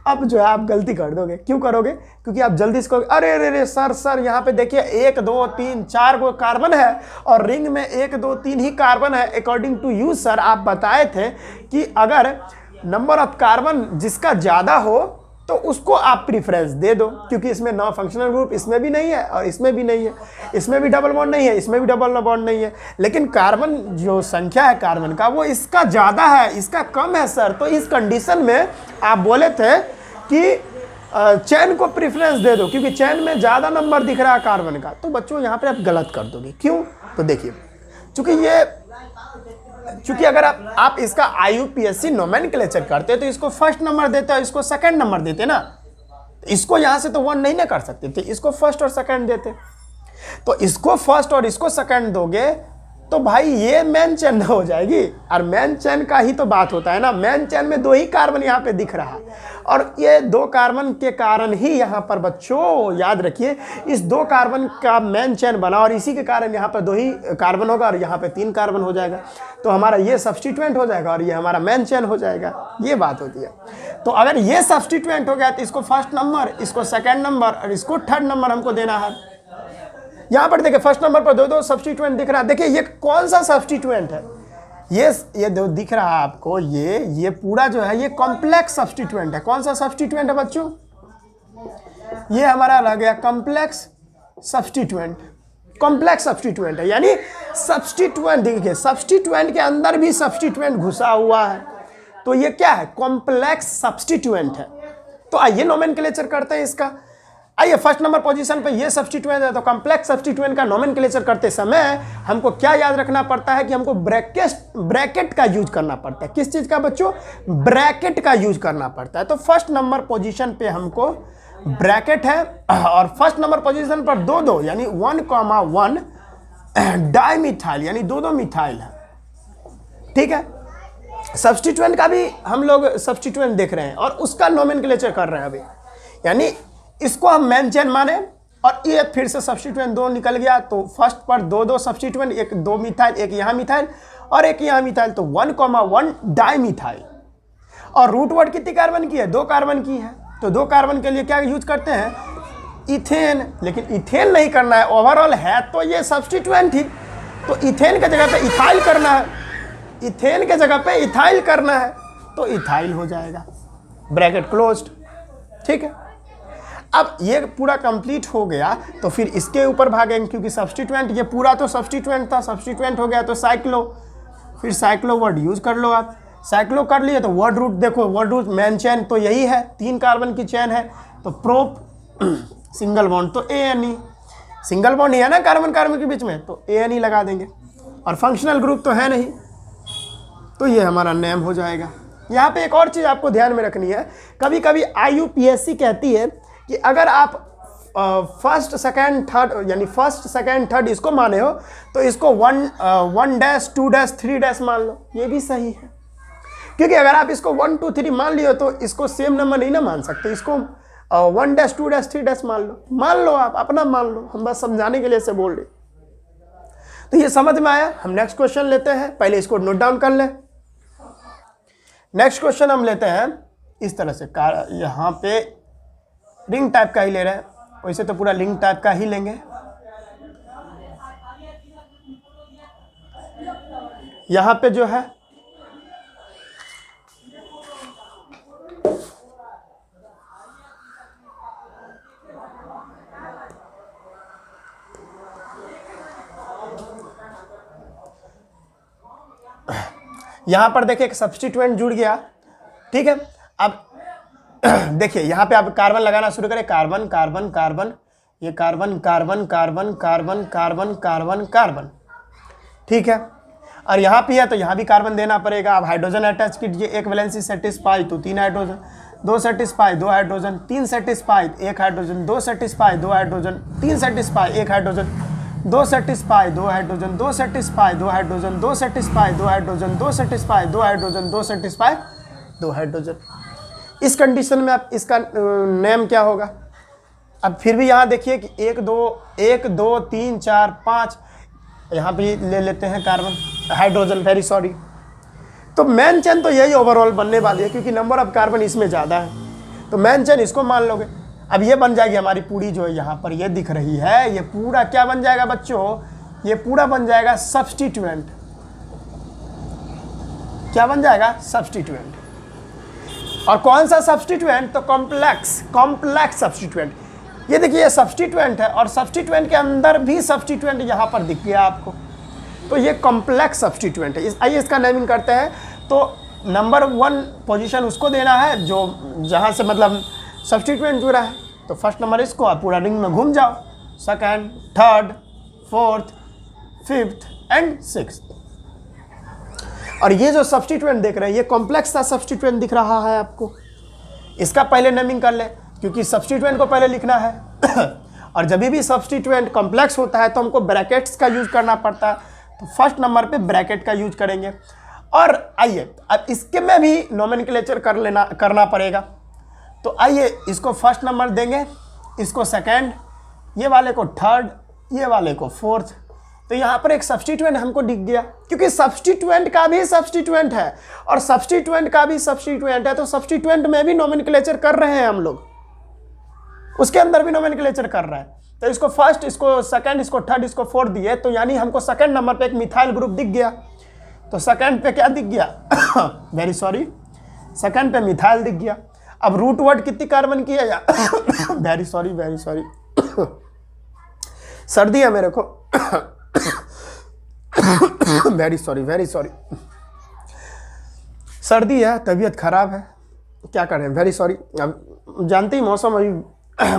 अब जो है आप गलती कर दोगे। क्यों करोगे? क्योंकि आप जल्दी इसको, अरे सर यहाँ पे देखिए 1 2 3 4 गो कार्बन है और रिंग में 1 2 3 ही कार्बन है। अकॉर्डिंग टू यू सर आप बताए थे कि अगर नंबर ऑफ कार्बन जिसका ज़्यादा हो तो उसको आप प्रीफरेंस दे दो, क्योंकि इसमें नॉन फंक्शनल ग्रुप इसमें भी नहीं है और इसमें भी नहीं है, इसमें भी डबल बॉन्ड नहीं है, इसमें भी डबल बॉन्ड नहीं है। लेकिन कार्बन जो संख्या है कार्बन का वो इसका ज़्यादा है, इसका कम है सर। तो इस कंडीशन में आप बोले थे कि चेन को प्रीफरेंस दे दो, क्योंकि चेन में ज़्यादा नंबर दिख रहा है कार्बन का। तो बच्चों यहाँ पर आप गलत कर दोगे। क्यों? तो देखिए चूंकि अगर आप इसका IUPAC नोमेनक्लेचर करते तो इसको फर्स्ट नंबर देते और इसको सेकंड नंबर देते ना। इसको यहाँ से तो 1 नहीं ना कर सकते थे, इसको फर्स्ट और सेकंड देते। तो इसको फर्स्ट और इसको सेकंड दोगे तो भाई ये मेन चेन हो जाएगी, और मेन चेन का ही तो बात होता है ना। मेन चेन में 2 ही कार्बन यहाँ पे दिख रहा है, और ये 2 कार्बन के कारण ही यहाँ पर बच्चों याद रखिए इस 2 कार्बन का मेन चेन बना, और इसी के कारण यहाँ पर 2 ही कार्बन होगा और यहाँ पे 3 कार्बन हो जाएगा। तो हमारा ये सब्स्टिट्यूएंट हो जाएगा और ये हमारा मेन चेन हो जाएगा। ये बात होती है। तो अगर ये सब्स्टिट्यूएंट हो गया तो इसको फर्स्ट नंबर, इसको सेकेंड नंबर और इसको थर्ड नंबर हमको देना है। यहाँ पर देखिए फर्स्ट नंबर पर 2 सब्स्टिट्यूएंट दिख रहा है। देखिए ये कौन सा सब्स्टिट्यूएंट है? ये जो दिख रहा है आपको, ये पूरा जो है ये कॉम्प्लेक्स सब्स्टिट्यूएंट है। कौन सा सब्स्टिट्यूएंट है बच्चों? ये हमारा लग गया कॉम्प्लेक्स सब्स्टिट्यूएंट। कॉम्प्लेक्स सब्स्टिट्यूएंट है, यानी सब्स्टिट्यूएंट देखिए सब्स्टिट्यूएंट के अंदर भी सब्स्टिट्यूएंट घुसा हुआ है। तो ये क्या है? कॉम्प्लेक्स सब्स्टिट्यूएंट है। तो आइए नोमेनक्लेचर करते हैं इसका। आइए फर्स्ट नंबर पोजीशन पे ये सब्स्टिट्यूएंट है, तो कॉम्प्लेक्स सब्स्टिट्यूएंट का नोमेनक्लेचर करते समय हमको क्या याद रखना पड़ता है कि हमको ब्रैकेट का यूज करना पड़ता है। किस चीज़ का बच्चों? ब्रैकेट का यूज करना पड़ता है। तो फर्स्ट नंबर पोजीशन पे हमको ब्रैकेट है, और फर्स्ट नंबर पोजीशन पर 2 यानी 1,1 डाइमिथाइल यानी 2 मिथाइल है, ठीक है। सब्स्टिट्यूएंट का भी हम लोग सब्स्टिट्यूएंट देख रहे हैं और उसका नोमेनक्लेचर कर रहे हैं अभी, यानी इसको हम मेन चेन माने। और ये फिर से सब्स्टिट्यूएंट 2 निकल गया, तो फर्स्ट पर 2 सब्स्टिट्यूएंट, एक 2 मिथाइल, एक यहाँ मिथाइल और एक यहाँ मिथाइल, तो 1,1 डाइमिथाइल। और रूट वर्ड कितनी कार्बन की है? 2 कार्बन की है। तो 2 कार्बन के लिए क्या यूज करते हैं? इथेन। लेकिन इथेन नहीं करना है, ओवरऑल है तो ये सब्स्टिट्यूएंट ही, तो इथेन के जगह पे इथाइल करना है, इथेन के जगह पे इथाइल करना है, तो इथाइल हो जाएगा। ब्रैकेट क्लोज्ड, ठीक है। अब ये पूरा कंप्लीट हो गया तो फिर इसके ऊपर भागेंगे, क्योंकि सब्स्टिट्यूएंट ये पूरा तो सब्स्टिट्यूएंट था, सब्स्टिट्यूएंट हो गया तो साइक्लो, फिर साइक्लो वर्ड यूज कर लो आप। साइक्लो कर लिए तो वर्ड रूट देखो, वर्ड रूट मेन चेन तो यही है, 3 कार्बन की चेन है, तो प्रोप सिंगल बॉन्ड तो ANE, सिंगल बॉन्ड ही है ना कार्बन कार्बन के बीच में, तो ANE लगा देंगे। और फंक्शनल ग्रुप तो है नहीं, तो ये हमारा नेम हो जाएगा। यहाँ पे एक और चीज़ आपको ध्यान में रखनी है, कभी कभी IUPAC कहती है कि अगर आप फर्स्ट सेकेंड थर्ड यानी फर्स्ट सेकेंड थर्ड इसको माने हो तो इसको 1 डैश 2 डैश 3 डैश मान लो, ये भी सही है। क्योंकि अगर आप इसको 1 2 3 मान लियो तो इसको सेम नंबर नहीं ना मान सकते, इसको 1 डैश 2 डैश 3 डैश मान लो आप अपना मान लो, हम बस समझाने के लिए से बोल रहे। तो ये समझ में आया। हम नेक्स्ट क्वेश्चन लेते हैं, पहले इसको नोट डाउन कर ले। नेक्स्ट क्वेश्चन हम लेते हैं इस तरह से, यहाँ पे रिंग टाइप का ही ले रहे हैं, वैसे तो पूरा रिंग टाइप का ही लेंगे। यहाँ पे जो है यहाँ पर देखिए एक सब्स्टिट्यूएंट जुड़ गया, ठीक है। अब देखिए यहाँ पे आप कार्बन लगाना शुरू करें, कार्बन कार्बन कार्बन, ये carbon carbon carbon carbon carbon carbon carbon, ठीक है। और यहाँ पे है तो यहाँ भी कार्बन देना पड़ेगा। अब हाइड्रोजन अटैच कीजिए, एक वैलेंसी सेटिस्फाई तो 3 hydrogen, 2 satisfy 2 hydrogen, 3 satisfy 1 hydrogen, 2 satisfy 2 hydrogen, 3 satisfy 1 hydrogen, 2 satisfy 2 hydrogen, 2 satisfy 2 hydrogen, 2 satisfy 2 hydrogen, 2 satisfy 2 hydrogen, 2 satisfy 2 hydrogen. इस कंडीशन में आप इसका नेम क्या होगा? अब फिर भी यहाँ देखिए कि 1 2 3 4 5 यहाँ पे ले लेते हैं कार्बन हाइड्रोजन, वेरी सॉरी। तो मेन चेन तो यही ओवरऑल बनने वाली है क्योंकि नंबर ऑफ कार्बन इसमें ज़्यादा है, तो मेन चेन इसको मान लोगे। अब ये बन जाएगी हमारी पूरी जो है यहाँ पर ये दिख रही है, ये पूरा क्या बन जाएगा बच्चों? ये पूरा बन जाएगा सब्स्टिट्यूएंट। क्या बन जाएगा? सब्स्टिट्यूएंट। और कौन सा सब्स्टिट्यूएंट? तो कॉम्प्लेक्स सब्स्टिट्यूएंट। ये देखिए ये सब्स्टिट्यूएंट है और सब्स्टिट्यूएंट के अंदर भी सब्स्टिट्यूएंट यहाँ पर दिख गया आपको, तो ये कॉम्प्लेक्स सब्स्टिट्यूएंट है। आइए इसका नेमिंग करते हैं। तो नंबर 1 पोजीशन उसको देना है जो जहाँ से मतलब सब्स्टिट्यूएंट जुड़ा है, तो फर्स्ट नंबर इसको, आप पूरा रिंग में घूम जाओ, second, third, fourth, fifth and sixth. और ये जो सब्स्टिट्यूएंट देख रहे हैं ये कॉम्प्लेक्स सा सब्स्टिट्यूएंट दिख रहा है आपको, इसका पहले नेमिंग कर ले क्योंकि सब्स्टिट्यूएंट को पहले लिखना है। और जब भी सब्स्टिट्यूएंट कॉम्प्लेक्स होता है तो हमको ब्रैकेट्स का यूज करना पड़ता है, तो फर्स्ट नंबर पे ब्रैकेट का यूज करेंगे। और आइए अब इसके में भी नोमेनक्लेचर करना पड़ेगा। तो आइए इसको फर्स्ट नंबर देंगे, इसको सेकंड, ये वाले को थर्ड, ये वाले को फोर्थ। तो यहाँ पर एक सब्स्टिट्यूएंट हमको दिख गया क्योंकि सब्स्टिट्यूएंट का भी सब्स्टिट्यूएंट है और सब्स्टिट्यूएंट का भी सब्स्टिट्यूएंट है, तो सब्स्टिट्यूएंट में भी नोमेनक्लेचर कर रहे हैं हम लोग, उसके अंदर भी नोमेनक्लेचर कर रहा है। तो इसको फर्स्ट, इसको सेकंड, इसको थर्ड, इसको फोर्थ दिए, तो यानी हमको सेकंड नंबर पे एक मिथाइल ग्रुप दिख गया। तो सेकंड पे क्या दिख गया? वेरी सॉरी, सेकंड पे मिथाइल दिख गया। अब रूट वर्ड कितनी कार्बन की है? वेरी सॉरी सर्दी है मेरे को। वेरी सॉरी सर्दी है, तबीयत खराब है, क्या करें, वेरी सॉरी। अब जानते ही मौसम अभी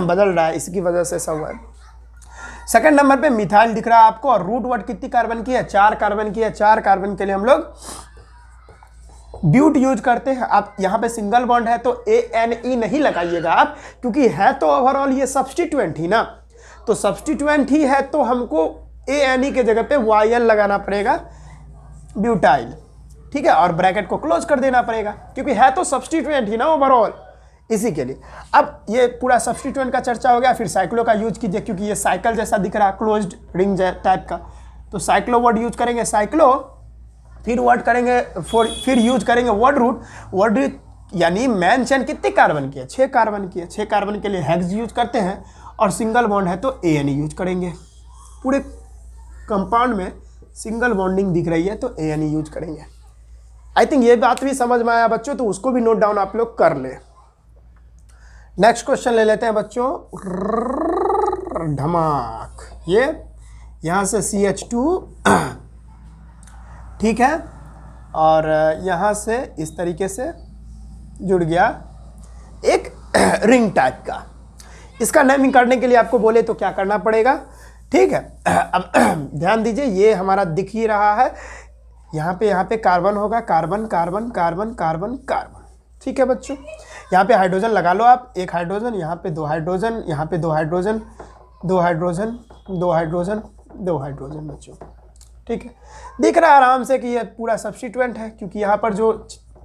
बदल रहा है, इसकी वजह से ऐसा हुआ है। सेकंड नंबर पे मिथाइल दिख रहा है आपको और रूट वर्ड कितनी कार्बन की है? 4 कार्बन की है। 4 कार्बन के लिए हम लोग ब्यूट यूज करते हैं। आप यहाँ पे सिंगल बॉन्ड है तो ANE नहीं लगाइएगा आप, क्योंकि है तो ओवरऑल ये सब्स्टिट्यूएंट ही ना, तो सब्स्टिट्यूएंट ही है तो हमको ANE के जगह पे YL लगाना पड़ेगा, ब्यूटाइल, ठीक है। और ब्रैकेट को क्लोज कर देना पड़ेगा क्योंकि है तो सब्स्टिट्यूएंट ही ना ओवरऑल, इसी के लिए। अब ये पूरा सब्स्टिट्यूएंट का चर्चा हो गया, फिर साइक्लो का यूज कीजिए क्योंकि ये साइकिल जैसा दिख रहा है, क्लोज्ड रिंग टाइप का, तो साइक्लो वर्ड यूज करेंगे, साइक्लो, फिर वर्ड करेंगे, फिर यूज करेंगे वर्ड रूट यानी मेन चेन कितनी कार्बन की है? 6 कार्बन की है। 6 कार्बन के लिए हेक्स यूज करते हैं और सिंगल बॉन्ड है तो ANE यूज करेंगे। पूरे कंपाउंड में सिंगल बॉन्डिंग दिख रही है तो ANE यूज करेंगे। आई थिंक ये बात भी समझ में आया बच्चों, तो उसको भी नोट डाउन आप लोग कर ले। नेक्स्ट क्वेश्चन ले लेते हैं बच्चों, धमाक। ये यहाँ से CH2 ठीक है, और यहाँ से इस तरीके से जुड़ गया एक रिंग टाइप का। इसका नेमिंग करने के लिए आपको बोले तो क्या करना पड़ेगा? ठीक है, अब ध्यान दीजिए, ये हमारा दिख ही रहा है, यहाँ पे कार्बन होगा, carbon carbon carbon carbon carbon, ठीक है बच्चों। यहाँ पे हाइड्रोजन लगा लो आप, एक हाइड्रोजन, यहाँ पे 2 हाइड्रोजन, यहाँ पे 2 हाइड्रोजन, 2 हाइड्रोजन, 2 हाइड्रोजन, 2 हाइड्रोजन बच्चों। ठीक है, दिख रहा है आराम से कि ये पूरा सब्स्टिट्यूएंट है, क्योंकि यहाँ पर जो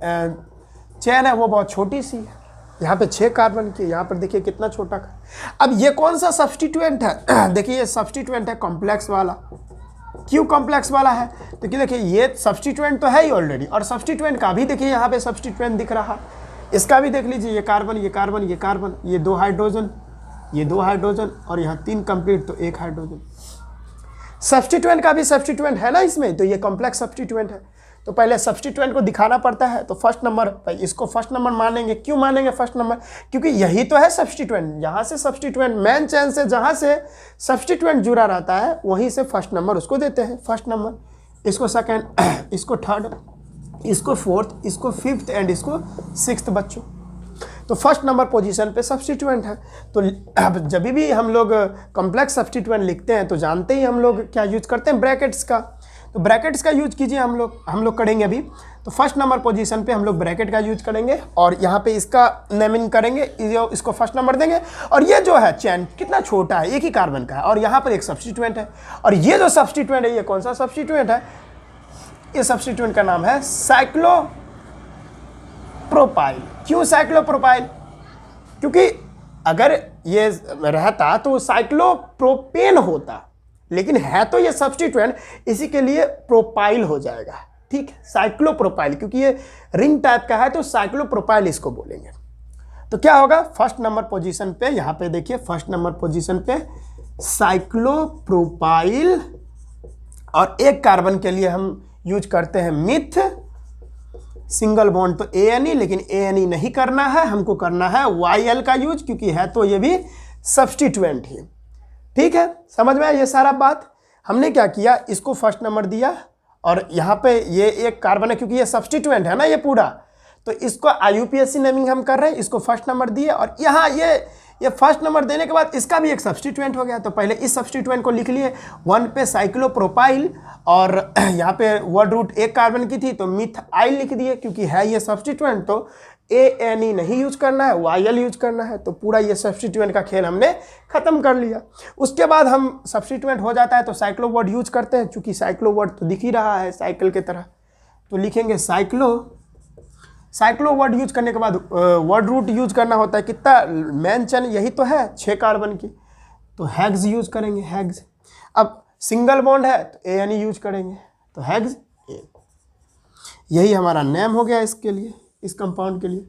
चेन है वो बहुत छोटी सी है। यहाँ पे 6 कार्बन की, यहाँ पर देखिए कितना छोटा। अब ये कौन सा सब्स्टिट्यूएंट है? देखिए ये सब्स्टिट्यूएंट है कॉम्प्लेक्स वाला। क्यों कॉम्प्लेक्स वाला है? तो देखिए ये सब्स्टिट्यूएंट तो है ही ऑलरेडी, और सब्स्टिट्यूएंट का भी देखिए यहाँ पे सब्स्टिट्यूएंट दिख रहा, इसका भी देख लीजिए, ये कार्बन, ये कार्बन, ये कार्बन, ये 2 हाइड्रोजन, ये 2 हाइड्रोजन, और यहाँ 3 कंप्लीट, तो 1 हाइड्रोजन। सब्स्टिट्यूएंट का भी सब्स्टिट्यूएंट है ना इसमें, तो ये कॉम्प्लेक्स सब्स्टिट्यूएंट है। तो पहले सब्स्टिट्यूएंट को दिखाना पड़ता है, तो फर्स्ट नंबर, भाई इसको फर्स्ट नंबर मानेंगे। क्यों मानेंगे फर्स्ट नंबर? क्योंकि यही तो है सब्स्टिट्यूएंट, यहाँ से सब्स्टिट्यूएंट मेन चेन से जहाँ से सब्स्टिट्यूएंट जुड़ा रहता है वहीं से फर्स्ट नंबर उसको देते हैं, फर्स्ट नंबर, इसको सेकंड, इसको थर्ड, इसको फोर्थ, इसको फिफ्थ एंड इसको सिक्स्थ बच्चों। तो फर्स्ट नंबर पोजीशन पे सब्स्टिट्यूएंट है। तो अब जब भी हम लोग कॉम्प्लेक्स सब्स्टिट्यूएंट लिखते हैं तो जानते ही हम लोग क्या यूज करते हैं, ब्रैकेट्स का। तो ब्रैकेट्स का यूज कीजिए, हम लोग करेंगे अभी। तो फर्स्ट नंबर पोजीशन पे हम लोग ब्रैकेट का यूज करेंगे, और यहाँ पे इसका नेमिंग करेंगे, इसको फर्स्ट नंबर देंगे। और ये जो है चैन कितना छोटा है, एक ही कार्बन का है, और यहाँ पर एक सब्स्टिट्यूएंट है, और ये जो सब्स्टिट्यूएंट है ये कौन सा सब्स्टिट्यूएंट है? ये सब्स्टिट्यूएंट का नाम है साइक्लोप्रोपाइल। क्यों साइक्लोप्रोपाइल? क्योंकि अगर ये रहता तो साइक्लोप्रोपेन होता, लेकिन है तो ये सब्स्टिट्यूएंट, इसी के लिए प्रोपाइल हो जाएगा। ठीक, साइक्लोप्रोपाइल, क्योंकि ये रिंग टाइप का है तो साइक्लोप्रोपाइल इसको बोलेंगे। तो क्या होगा, फर्स्ट नंबर पोजीशन पे, यहाँ पे देखिए फर्स्ट नंबर पोजीशन पे साइक्लोप्रोपाइल, और एक कार्बन के लिए हम यूज करते हैं मिथ सिंगल बॉन्ड, तो ANE, लेकिन ANE नहीं करना है, हमको करना है YL का यूज, क्योंकि है तो ये भी सब्स्टिट्यूएंट ही। ठीक है, समझ में आया ये सारा बात? हमने क्या किया, इसको फर्स्ट नंबर दिया, और यहाँ पे ये एक कार्बन है क्योंकि ये सब्स्टिट्यूएंट है ना ये पूरा, तो इसको IUPAC नेमिंग हम कर रहे हैं, इसको फर्स्ट नंबर दिए, और यहाँ ये फर्स्ट नंबर देने के बाद इसका भी एक सब्स्टिट्यूएंट हो गया। तो पहले इस सब्स्टिट्यूएंट को लिख लिए 1 पे साइक्लोप्रोपाइल, और यहाँ पे वर्ड रूट एक कार्बन की थी तो मिथाइल लिख दिए, क्योंकि है ये सब्स्टिट्यूएंट तो ANE नहीं यूज करना है, YL यूज करना है। तो पूरा ये सब्स्टिट्यूएंट का खेल हमने खत्म कर लिया। उसके बाद हम सब्स्टिट्यूएंट हो जाता है तो साइक्लो वर्ड यूज करते हैं, चूंकि साइक्लो वर्ड तो दिख ही रहा है साइकिल की तरह, तो लिखेंगे साइक्लो वर्ड यूज करने के बाद वर्ड रूट यूज करना होता है। कितना मेन चेन यही तो है 6 कार्बन की, तो हेक्स यूज करेंगे, हेक्स। अब सिंगल बॉन्ड है तो ANE यूज करेंगे, तो हेक्स। यही हमारा नेम हो गया इसके लिए, इस कंपाउंड के लिए।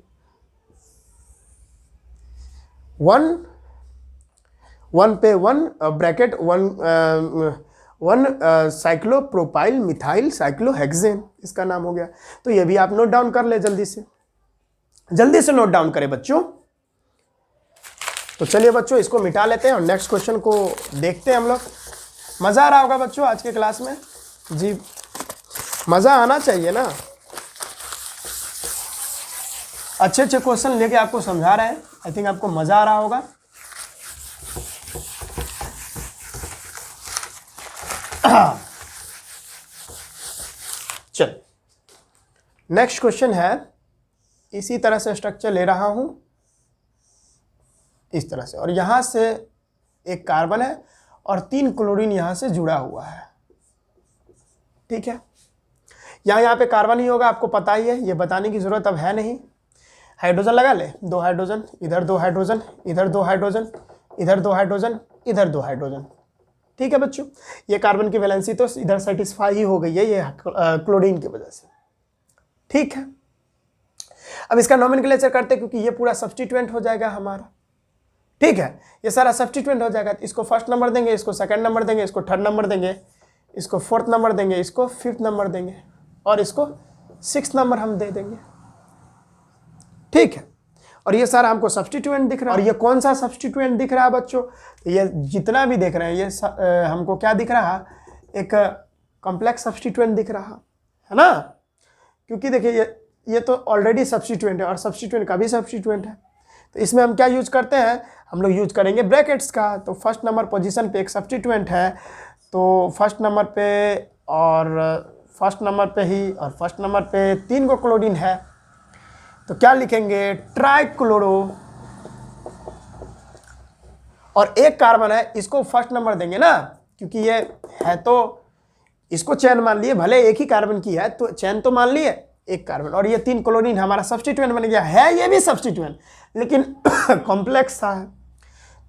1 पे 1 ब्रैकेट 1 साइक्लोप्रोपाइल मिथाइल साइक्लोहेक्सेन, इसका नाम हो गया। तो ये भी आप नोट डाउन कर ले, जल्दी से नोट डाउन करें बच्चों। तो चलिए बच्चों इसको मिटा लेते हैं और नेक्स्ट क्वेश्चन को देखते हैं हम लोग। मज़ा आ रहा होगा बच्चों आज के क्लास में? जी मज़ा आना चाहिए ना, अच्छे अच्छे क्वेश्चन लेके आपको समझा रहे हैं, आई थिंक आपको मज़ा आ रहा होगा। चल नेक्स्ट क्वेश्चन है, इसी तरह से स्ट्रक्चर ले रहा हूं, इस तरह से, और यहां से एक कार्बन है और 3 क्लोरीन यहां से जुड़ा हुआ है। ठीक है, यहाँ पे कार्बन ही होगा, आपको पता ही है, ये बताने की जरूरत अब है नहीं। हाइड्रोजन लगा ले, 2 हाइड्रोजन, इधर 2 हाइड्रोजन, इधर 2 हाइड्रोजन, इधर 2 हाइड्रोजन, इधर 2 हाइड्रोजन। ठीक है बच्चों, ये कार्बन की वैलेंसी तो इधर सेटिस्फाई ही हो गई है ये क्लोरीन की वजह से। ठीक है, अब इसका नोमेनक्लेचर करते हैं, क्योंकि ये पूरा सब्स्टिट्यूएंट हो जाएगा हमारा। ठीक है, ये सारा सब्स्टिट्यूएंट हो जाएगा, इसको फर्स्ट नंबर देंगे, इसको सेकंड नंबर देंगे, इसको थर्ड नंबर देंगे, इसको फोर्थ नंबर देंगे, इसको फिफ्थ नंबर देंगे, और इसको 6th नंबर हम दे देंगे। ठीक है, और ये सारा हमको सब्स्टिट्यूएंट दिख रहा है। और ये कौन सा सब्स्टिट्यूएंट दिख रहा है बच्चों? ये जितना भी देख रहे हैं ये हमको क्या दिख रहा है, एक कॉम्प्लेक्स सब्स्टिट्यूएंट दिख रहा है ना, क्योंकि देखिए ये तो ऑलरेडी सब्स्टिट्यूएंट है और सब्स्टिट्यूएंट का भी सब्स्टिट्यूएंट है। तो इसमें हम क्या यूज करते हैं, हम लोग यूज करेंगे ब्रैकेट्स का। तो फर्स्ट नंबर पोजीशन पे एक सब्स्टिट्यूएंट है, तो फर्स्ट नंबर पे और फर्स्ट नंबर पे 3 को क्लोरीन है, तो क्या लिखेंगे, ट्राइक्लोरो। और एक कार्बन है, इसको फर्स्ट नंबर देंगे ना, क्योंकि ये है तो इसको चैन मान लिए, भले एक ही कार्बन की है तो चैन तो मान लिए एक कार्बन, और ये 3 क्लोरीन हमारा सब्स्टिट्यूएंट बन गया है। ये भी सब्स्टिट्यूएंट लेकिन कॉम्प्लेक्स सा है,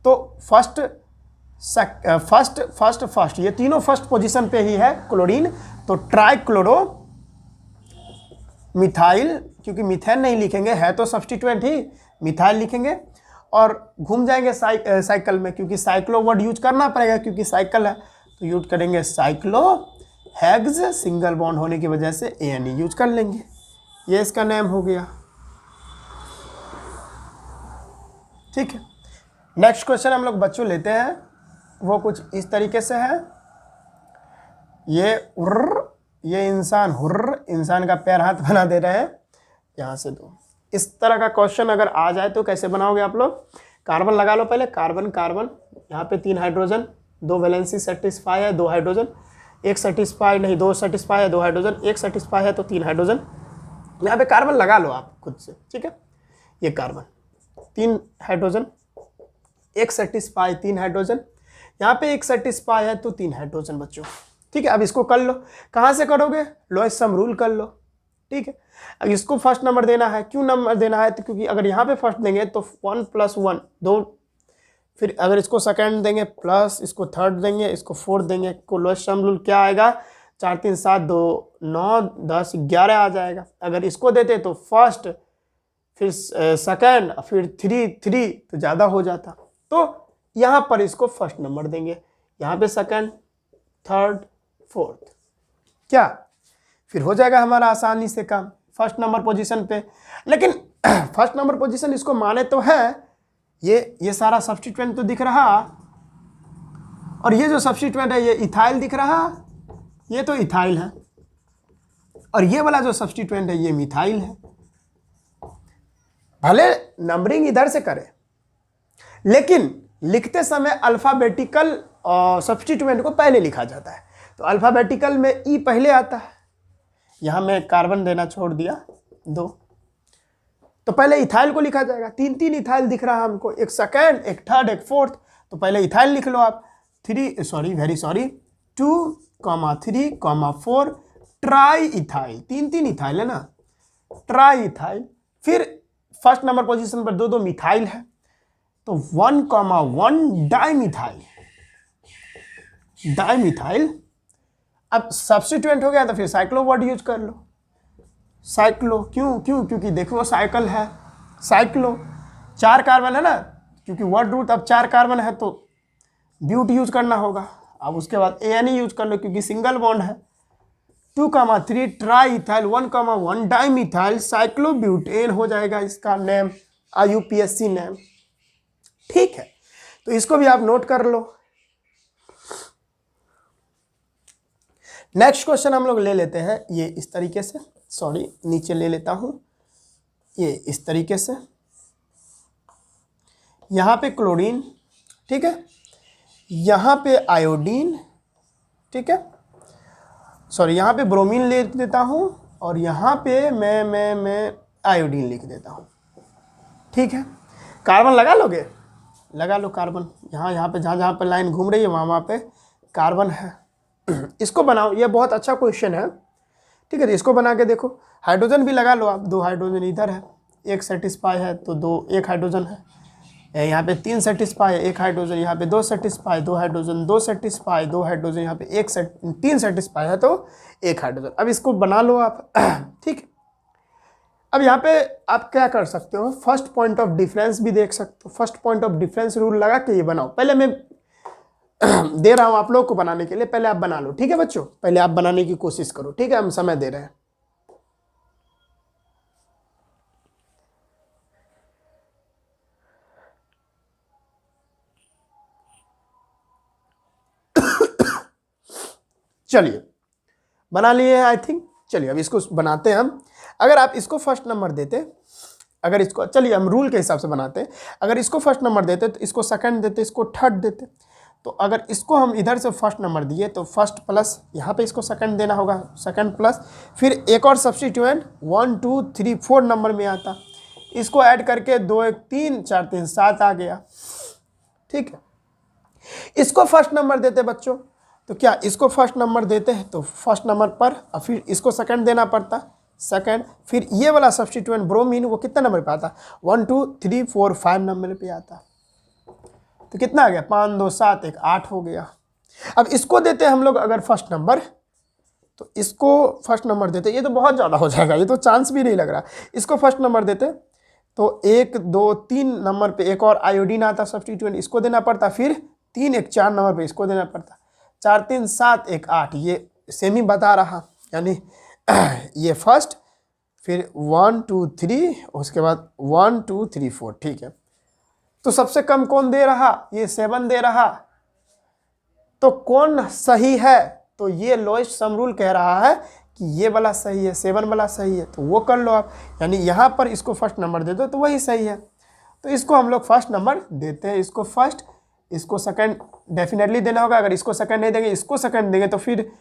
तो फर्स्ट ये तीनों फर्स्ट पोजीशन पे ही है क्लोरीन, तो ट्राइक्लोरो मिथाइल, क्योंकि मिथेन नहीं लिखेंगे, है तो सब्स्टिट्यूएंट ही, मिथाइल लिखेंगे। और घूम जाएंगे साइकिल में, क्योंकि साइक्लो वर्ड यूज करना पड़ेगा क्योंकि साइकिल है, तो यूज करेंगे साइक्लो हेक्स, सिंगल बॉन्ड होने की वजह से ANE यूज कर लेंगे। ये इसका नेम हो गया। ठीक है, नेक्स्ट क्वेश्चन हम लोग बच्चों लेते हैं, वो कुछ इस तरीके से है। ये इंसान का पैर हाथ बना दे रहे हैं यहाँ से दो। इस तरह का क्वेश्चन अगर आ जाए तो कैसे बनाओगे आप लोग, कार्बन लगा लो पहले, कार्बन यहाँ पे 3 हाइड्रोजन, 2 वैलेंसी सेटिस्फाई है, 2 हाइड्रोजन, एक सेटिस्फाई नहीं, 2 सेटिस्फाई है, 2 हाइड्रोजन, एक सेटिस्फाई है तो 3 हाइड्रोजन। यहाँ पे कार्बन लगा लो आप खुद से, ठीक है। ये कार्बन 3 हाइड्रोजन, एक सेटिस्फाई 3 हाइड्रोजन, यहाँ पे एक सेटिस्फाई है तो 3 हाइड्रोजन बच्चों, ठीक है। अब इसको कर लो, कहाँ से करोगे, लोएस्ट सम रूल कर लो, ठीक है। अब इसको फर्स्ट नंबर देना है, क्यों नंबर देना है, तो क्योंकि अगर यहाँ पे फर्स्ट देंगे तो 1 + 1 2, फिर अगर इसको सेकंड देंगे प्लस, इसको थर्ड देंगे, इसको फोर्थ देंगे, को लोएस्ट सम रूल क्या आएगा, 4 3 7 2 9 10 11 आ जाएगा। अगर इसको देते तो फर्स्ट, फिर सेकंड, फिर 3 तो ज़्यादा हो जाता, तो यहाँ पर इसको फर्स्ट नंबर देंगे, यहाँ पे सेकंड, थर्ड, फोर्थ, क्या फिर हो जाएगा हमारा आसानी से काम फर्स्ट नंबर पोजीशन पे। लेकिन फर्स्ट नंबर पोजीशन इसको माने तो है, ये सारा सब्स्टिट्यूएंट तो दिख रहा, और ये जो सब्स्टिट्यूएंट है ये इथाइल दिख रहा, ये तो इथाइल है, और ये वाला जो सब्स्टिट्यूएंट है ये मिथाइल है। भले नंबरिंग इधर से करें, लेकिन लिखते समय अल्फाबेटिकल सब्स्टिट्यूएंट को पहले लिखा जाता है, तो अल्फाबेटिकल में ई पहले आता है। यहाँ मैं कार्बन देना छोड़ दिया 2, तो पहले इथाइल को लिखा जाएगा। 3 इथाइल दिख रहा है हमको, एक सेकंड, एक थर्ड, एक फोर्थ, तो पहले इथाइल लिख लो आप। 2, 3, 4 ट्राई इथाइल, 3 इथाइल है ना, ट्राई इथाइल। फिर फर्स्ट नंबर पोजीशन पर 2 मिथाइल है, तो 1, डाइमिथाइल। अब सब्स्टिट्यूएंट हो गया तो फिर साइक्लो वर्ड यूज कर लो, साइक्लो। क्यों, क्योंकि देखो साइकिल है, साइक्लो 4 कार्बन है ना, क्योंकि वर्ड रूट अब 4 कार्बन है तो ब्यूट यूज करना होगा। अब उसके बाद ANE यूज कर लो क्योंकि सिंगल बॉन्ड है। 2, 3 ट्राई इथाइल, 1, डाइमिथाइल साइक्लोब्यूटेन हो जाएगा इसका नेम, IUPAC नेम, ठीक है। तो इसको भी आप नोट कर लो। नेक्स्ट क्वेश्चन हम लोग ले लेते हैं, ये इस तरीके से, सॉरी नीचे ले लेता हूं, ये इस तरीके से, यहाँ पे क्लोरीन, ठीक है, यहाँ पे आयोडीन, ठीक है, सॉरी यहाँ पे ब्रोमीन लिख देता हूँ, और यहाँ पे मैं आयोडीन लिख देता हूँ, ठीक है। कार्बन लगा लोगे, लगा लो कार्बन, यहाँ पे जहाँ पे लाइन घूम रही है वहाँ पे कार्बन है। इसको बनाओ, ये बहुत अच्छा क्वेश्चन है, ठीक है। तो इसको बना के देखो, हाइड्रोजन भी लगा लो आप, 2 हाइड्रोजन इधर है, एक सेटिस्फाई है तो 1 हाइड्रोजन है, यहाँ पे 3 सेटिस्फाई है, 1 हाइड्रोजन, यहाँ पे 2 सेटिस्फाई, 2 हाइड्रोजन, 2 सेटिस्फाई, 2 हाइड्रोजन, यहाँ पे 3 सेटिस्फाई है तो 1 हाइड्रोजन। अब इसको बना लो आप, ठीक है। अब यहाँ पे आप क्या कर सकते हो, फर्स्ट पॉइंट ऑफ डिफरेंस भी देख सकते हो, first point of difference rule लगा के ये बनाओ। पहले मैं दे रहा हूं आप लोग को बनाने के लिए, पहले आप बना लो, ठीक है बच्चों, पहले आप बनाने की कोशिश करो, ठीक है, हम समय दे रहे हैं। चलिए बना लिए हैं आई थिंक। चलिए अब इसको बनाते हैं हम। अगर आप इसको फर्स्ट नंबर देते, अगर इसको, चलिए हम रूल के हिसाब से बनाते हैं, अगर इसको फर्स्ट नंबर देते तो इसको सेकंड देते, इसको थर्ड देते। तो अगर इसको हम इधर से फर्स्ट नंबर दिए तो फर्स्ट प्लस, यहाँ पे इसको सेकंड देना होगा, सेकंड प्लस, फिर एक और सब्स्टिट्यूएंट 1 2 3 4 नंबर में आता, इसको ऐड करके 2 1 3 4 3 7 आ गया। ठीक है, इसको फर्स्ट नंबर देते बच्चों, तो क्या इसको फर्स्ट नंबर देते हैं तो फर्स्ट नंबर पर, और फिर इसको सेकंड देना पड़ता, सेकंड, फिर ये वाला सब्स्टिट्यूएंट ब्रोमीन वो कितना नंबर पे आता, 1 2 3 4 5 नंबर पे आता। तो कितना आ गया, 5 2 7 1 8 हो गया। अब इसको देते हैं हम लोग अगर फर्स्ट नंबर, तो इसको फर्स्ट नंबर देते, ये तो बहुत ज़्यादा हो जाएगा, ये तो चांस भी नहीं लग रहा। इसको फर्स्ट नंबर देते तो 1 2 3 नंबर पे एक और आयोडीन आता सब्स्टिट्यूएंट, इसको देना पड़ता, फिर 3 1 4 नंबर पे इसको देना पड़ता, 4 3 7 1 8, ये सेम ही बता रहा, यानी ये फर्स्ट, फिर 1 2 3, उसके बाद 1 2 3 4। ठीक है, तो सबसे कम कौन दे रहा, ये 7 दे रहा, तो कौन सही है, तो ये लोएस्ट सम रूल कह रहा है कि ये वाला सही है, 7 वाला सही है, तो वो कर लो आप, यानी यहाँ पर इसको फर्स्ट नंबर दे दो तो वही सही है। तो इसको हम लोग फर्स्ट नंबर देते हैं, इसको फर्स्ट, इसको सेकंड डेफिनेटली देना होगा। अगर इसको सेकंड नहीं देंगे, इसको सेकंड देंगे, तो फिर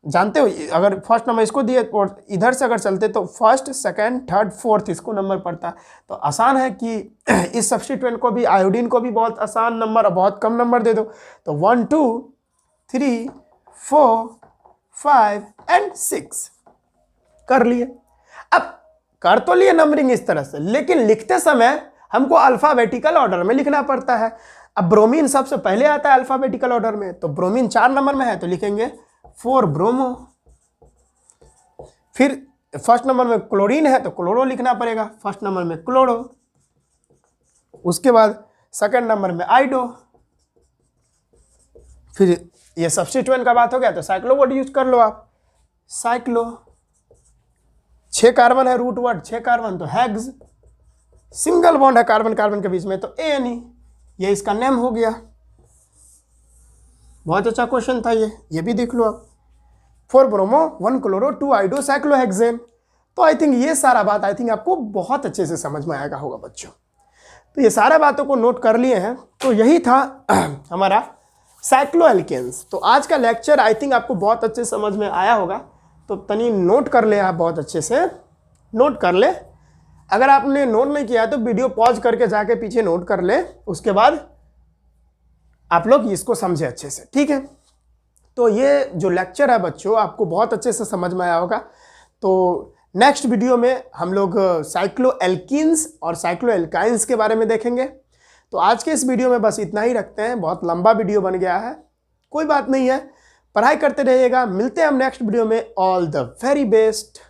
जानते हो अगर फर्स्ट नंबर इसको दिए और इधर से अगर चलते तो फर्स्ट सेकंड थर्ड फोर्थ इसको नंबर पड़ता। तो आसान है कि इस सब्स्टिट्यूएंट को भी, आयोडीन को भी बहुत आसान नंबर और बहुत कम नंबर दे दो। तो 1 2 3 4 5 एंड 6 कर लिए। अब कर तो लिए नंबरिंग इस तरह से, लेकिन लिखते समय हमको अल्फाबेटिकल ऑर्डर में लिखना पड़ता है। अब ब्रोमीन सबसे पहले आता है अल्फाबेटिकल ऑर्डर में, तो ब्रोमीन 4 नंबर में है तो लिखेंगे 4 ब्रोमो। फिर फर्स्ट नंबर में क्लोरीन है तो क्लोरो लिखना पड़ेगा, फर्स्ट नंबर में क्लोरो। उसके बाद सेकंड नंबर में आइडो। फिर ये सब्स्टिट्यूएंट का बात हो गया तो साइक्लो वर्ड यूज कर लो आप, साइक्लो। 6 कार्बन है, रूट वर्ड 6 कार्बन तो हेक्स। सिंगल बॉन्ड है कार्बन कार्बन के बीच में तो एनी, ये इसका नेम हो गया। बहुत अच्छा क्वेश्चन था ये भी देख लो आप। 4 ब्रोमो 1 क्लोरो 2 आइडो साइक्लोहेक्सेन। तो आई थिंक ये सारा बात आई थिंक आपको बहुत अच्छे से समझ में आएगा होगा बच्चों। तो ये सारा बातों को नोट कर लिए हैं, तो यही था हमारा साइक्लोएल्केन्स। तो आज का लेक्चर आई थिंक आपको बहुत अच्छे से समझ में आया होगा। तो तनी नोट कर ले आप, बहुत अच्छे से नोट कर ले। अगर आपने नोट नहीं किया तो वीडियो पॉज करके जाके पीछे नोट कर ले, उसके बाद आप लोग इसको समझे अच्छे से, ठीक है। तो ये जो लेक्चर है बच्चों आपको बहुत अच्छे से समझ में आया होगा। तो नेक्स्ट वीडियो में हम लोग साइक्लोएल्कीन्स और साइक्लोएल्काइंस के बारे में देखेंगे। तो आज के इस वीडियो में बस इतना ही रखते हैं, बहुत लंबा वीडियो बन गया है, कोई बात नहीं है, पढ़ाई करते रहिएगा। मिलते हैं हम नेक्स्ट वीडियो में। All the very best.